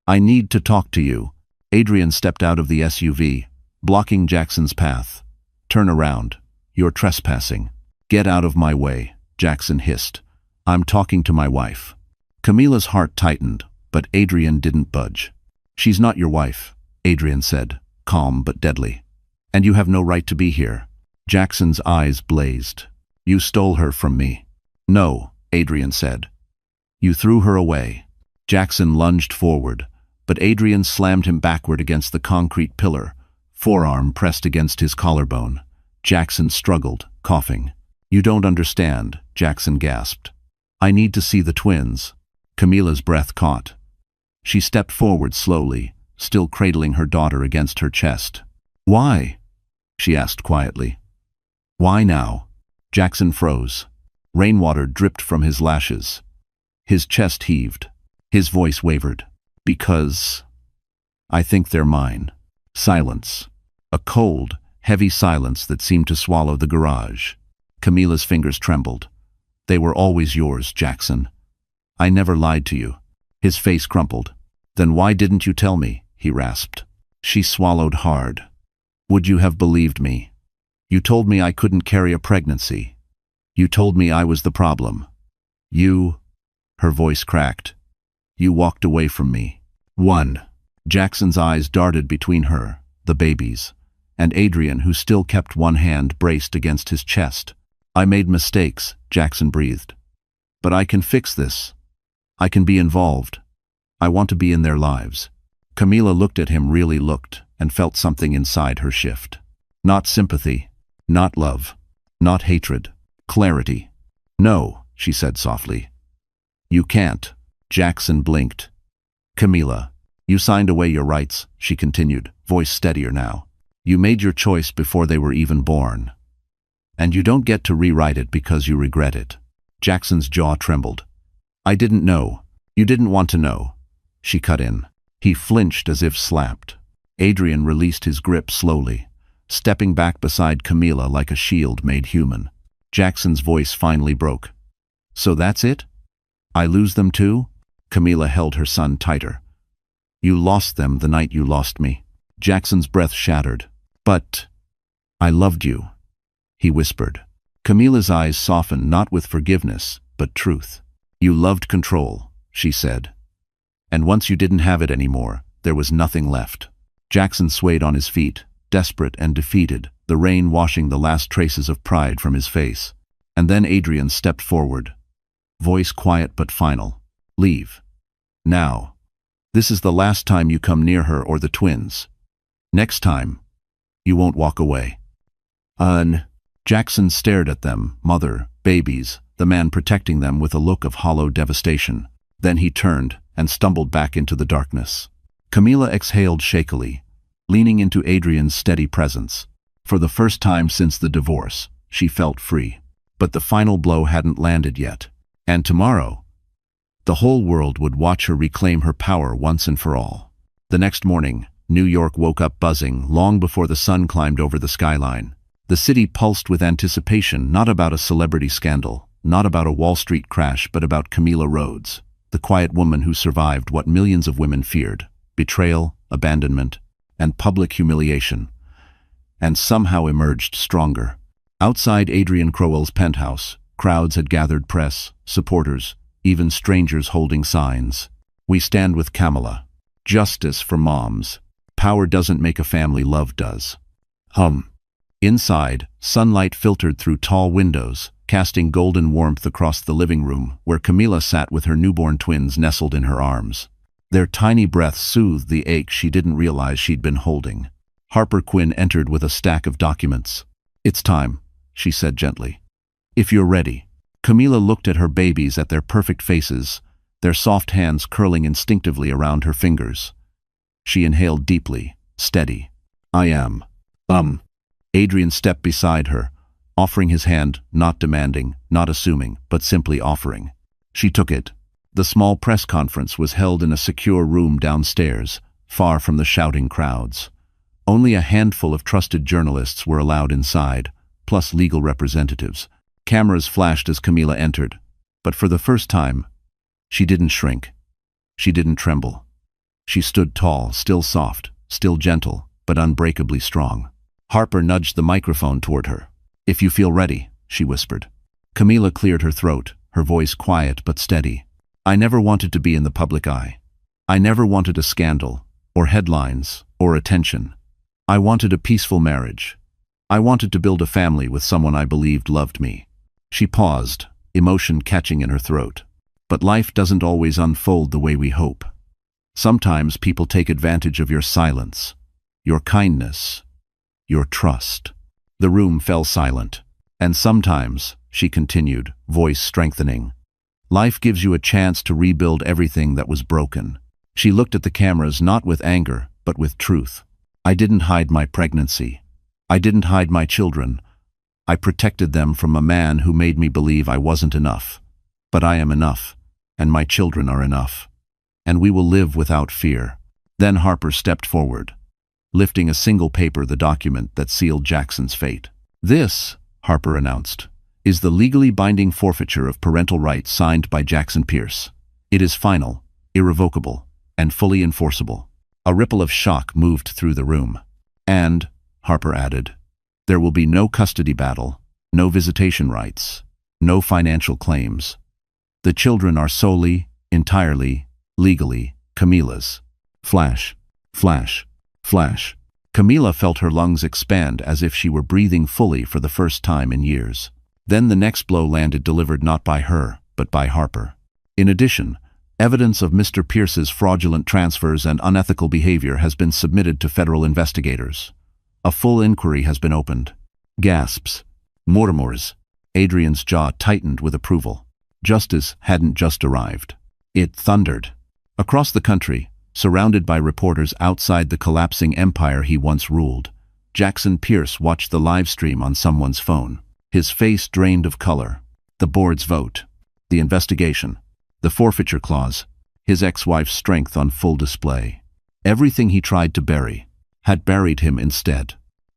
I need to talk to you. Adrian stepped out of the SUV, blocking Jackson's path. Turn around. You're trespassing. Get out of my way, Jackson hissed. I'm talking to my wife. Camila's heart tightened, but Adrian didn't budge. She's not your wife, Adrian said, calm but deadly. And you have no right to be here. Jackson's eyes blazed. You stole her from me. No, Adrian said. You threw her away. Jackson lunged forward, but Adrian slammed him backward against the concrete pillar, forearm pressed against his collarbone. Jackson struggled, coughing. You don't understand, Jackson gasped. I need to see the twins. Camila's breath caught. She stepped forward slowly, still cradling her daughter against her chest. Why? She asked quietly. Why now? Jackson froze. Rainwater dripped from his lashes. His chest heaved. His voice wavered. Because I think they're mine. Silence. A cold, heavy silence that seemed to swallow the garage. Camila's fingers trembled. They were always yours, Jackson. I never lied to you. His face crumpled. Then why didn't you tell me? he rasped. She swallowed hard. Would you have believed me? You told me I couldn't carry a pregnancy. You told me I was the problem. Her voice cracked. You walked away from me. 1. Jackson's eyes darted between her, the babies, and Adrian, who still kept one hand braced against his chest. I made mistakes, Jackson breathed. But I can fix this. I can be involved. I want to be in their lives. Camila looked at him, really looked, and felt something inside her shift. Not sympathy, not love, not hatred, clarity. No, she said softly. You can't. Jackson blinked. Camila, you signed away your rights, she continued, voice steadier now. You made your choice before they were even born. And you don't get to rewrite it because you regret it. Jackson's jaw trembled. I didn't know. You didn't want to know. She cut in. He flinched as if slapped. Adrian released his grip slowly, stepping back beside Camila like a shield made human. Jackson's voice finally broke. So that's it? I lose them too? Camila held her son tighter. You lost them the night you lost me. Jackson's breath shattered. But I loved you, he whispered. Camila's eyes softened, not with forgiveness, but truth. You loved control, she said. And once you didn't have it anymore, there was nothing left. Jackson swayed on his feet, desperate and defeated, the rain washing the last traces of pride from his face. And then Adrian stepped forward, voice quiet but final. Leave. Now. This is the last time you come near her or the twins. Next time, you won't walk away. Jackson stared at them, mother, babies, the man protecting them, with a look of hollow devastation. Then he turned and stumbled back into the darkness. Camila exhaled shakily, leaning into Adrian's steady presence. For the first time since the divorce, she felt free. But the final blow hadn't landed yet. And tomorrow, the whole world would watch her reclaim her power once and for all. The next morning, New York woke up buzzing long before the sun climbed over the skyline. The city pulsed with anticipation, not about a celebrity scandal, not about a Wall Street crash, but about Camila Rhodes, the quiet woman who survived what millions of women feared: betrayal, abandonment, and public humiliation, and somehow emerged stronger. Outside Adrian Crowell's penthouse, crowds had gathered, press, supporters, even strangers holding signs. We stand with Camila. Justice for moms. Power doesn't make a family, love does. Inside, sunlight filtered through tall windows, casting golden warmth across the living room, where Camila sat with her newborn twins nestled in her arms. Their tiny breaths soothed the ache she didn't realize she'd been holding. Harper Quinn entered with a stack of documents. It's time, she said gently. If you're ready. Camila looked at her babies, at their perfect faces, their soft hands curling instinctively around her fingers. She inhaled deeply, steady. I am. Adrian stepped beside her, offering his hand, not demanding, not assuming, but simply offering. She took it. The small press conference was held in a secure room downstairs, far from the shouting crowds. Only a handful of trusted journalists were allowed inside, plus legal representatives. Cameras flashed as Camila entered, but for the first time, she didn't shrink. She didn't tremble. She stood tall, still soft, still gentle, but unbreakably strong. Harper nudged the microphone toward her. If you feel ready, she whispered. Camila cleared her throat, her voice quiet but steady. I never wanted to be in the public eye. I never wanted a scandal, or headlines, or attention. I wanted a peaceful marriage. I wanted to build a family with someone I believed loved me. She paused, emotion catching in her throat. But life doesn't always unfold the way we hope. Sometimes people take advantage of your silence, your kindness, your trust. The room fell silent. And sometimes, she continued, voice strengthening, life gives you a chance to rebuild everything that was broken. She looked at the cameras not with anger, but with truth. I didn't hide my pregnancy. I didn't hide my children. I protected them from a man who made me believe I wasn't enough. But I am enough, and my children are enough. And we will live without fear. Then Harper stepped forward, lifting a single paper, the document that sealed Jackson's fate. This, Harper announced, is the legally binding forfeiture of parental rights signed by Jackson Pierce. It is final, irrevocable, and fully enforceable. A ripple of shock moved through the room. And, Harper added, there will be no custody battle, no visitation rights, no financial claims. The children are solely, entirely, legally, Camila's. Flash, flash, flash. Camila felt her lungs expand as if she were breathing fully for the first time in years. Then the next blow landed, delivered not by her, but by Harper. In addition, evidence of Mr. Pierce's fraudulent transfers and unethical behavior has been submitted to federal investigators. A full inquiry has been opened. Gasps. Murmurs. Adrian's jaw tightened with approval. Justice hadn't just arrived. It thundered. Across the country, surrounded by reporters outside the collapsing empire he once ruled, Jackson Pierce watched the live stream on someone's phone. His face drained of color. The board's vote. The investigation. The forfeiture clause. His ex-wife's strength on full display. Everything he tried to bury had buried him instead.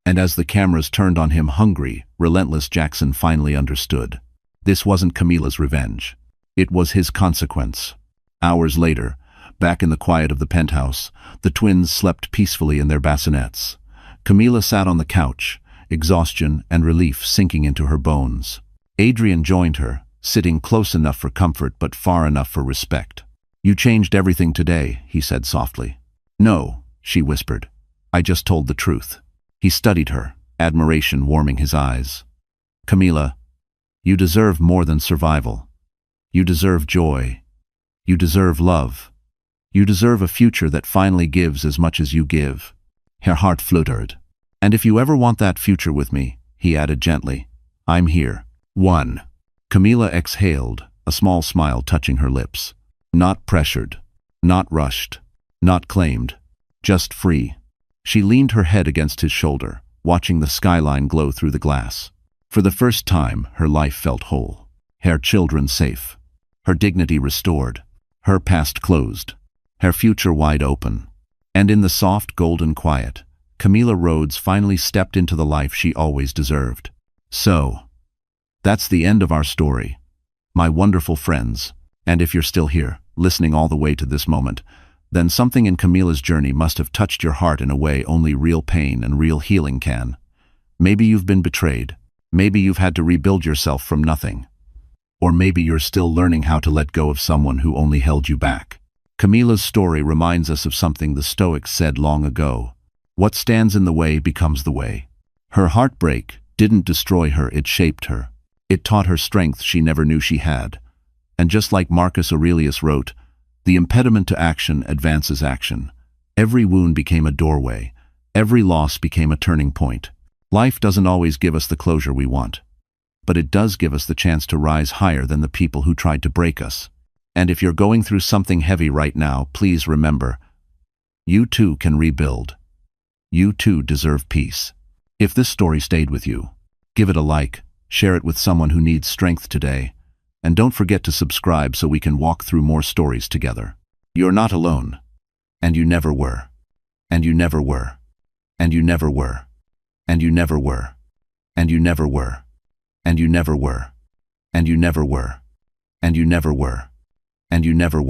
And as the cameras turned on him, hungry, relentless, Jackson finally understood. This wasn't Camila's revenge. It was his consequence. Hours later, back in the quiet of the penthouse, the twins slept peacefully in their bassinets. Camila sat on the couch, exhaustion and relief sinking into her bones. Adrian joined her, sitting close enough for comfort but far enough for respect. "You changed everything today," he said softly. "No," she whispered. "I just told the truth." He studied her, admiration warming his eyes. "Camila, you deserve more than survival. You deserve joy. You deserve love. You deserve a future that finally gives as much as you give." Her heart fluttered. "And if you ever want that future with me," he added gently, "I'm here." 1. Camila exhaled, a small smile touching her lips. Not pressured, not rushed, not claimed, just free. She leaned her head against his shoulder, watching the skyline glow through the glass. For the first time, her life felt whole. Her children safe. Her dignity restored. Her past closed. Her future wide open. And in the soft, golden quiet, Camila Rhodes finally stepped into the life she always deserved. So, that's the end of our story, my wonderful friends. And if you're still here, listening all the way to this moment, then something in Camila's journey must have touched your heart in a way only real pain and real healing can. Maybe you've been betrayed. Maybe you've had to rebuild yourself from nothing. Or maybe you're still learning how to let go of someone who only held you back. Camila's story reminds us of something the Stoics said long ago. What stands in the way becomes the way. Her heartbreak didn't destroy her, it shaped her. It taught her strength she never knew she had. And just like Marcus Aurelius wrote, the impediment to action advances action. Every wound became a doorway. Every loss became a turning point. Life doesn't always give us the closure we want, but it does give us the chance to rise higher than the people who tried to break us. And if you're going through something heavy right now, please remember, you too can rebuild. You too deserve peace. If this story stayed with you, give it a like, share it with someone who needs strength today, and don't forget to subscribe so we can walk through more stories together. You're not alone. And you never were. And you never were. And you never were. And you never were. And you never were. And you never were. And you never were. And you never were. And you never were.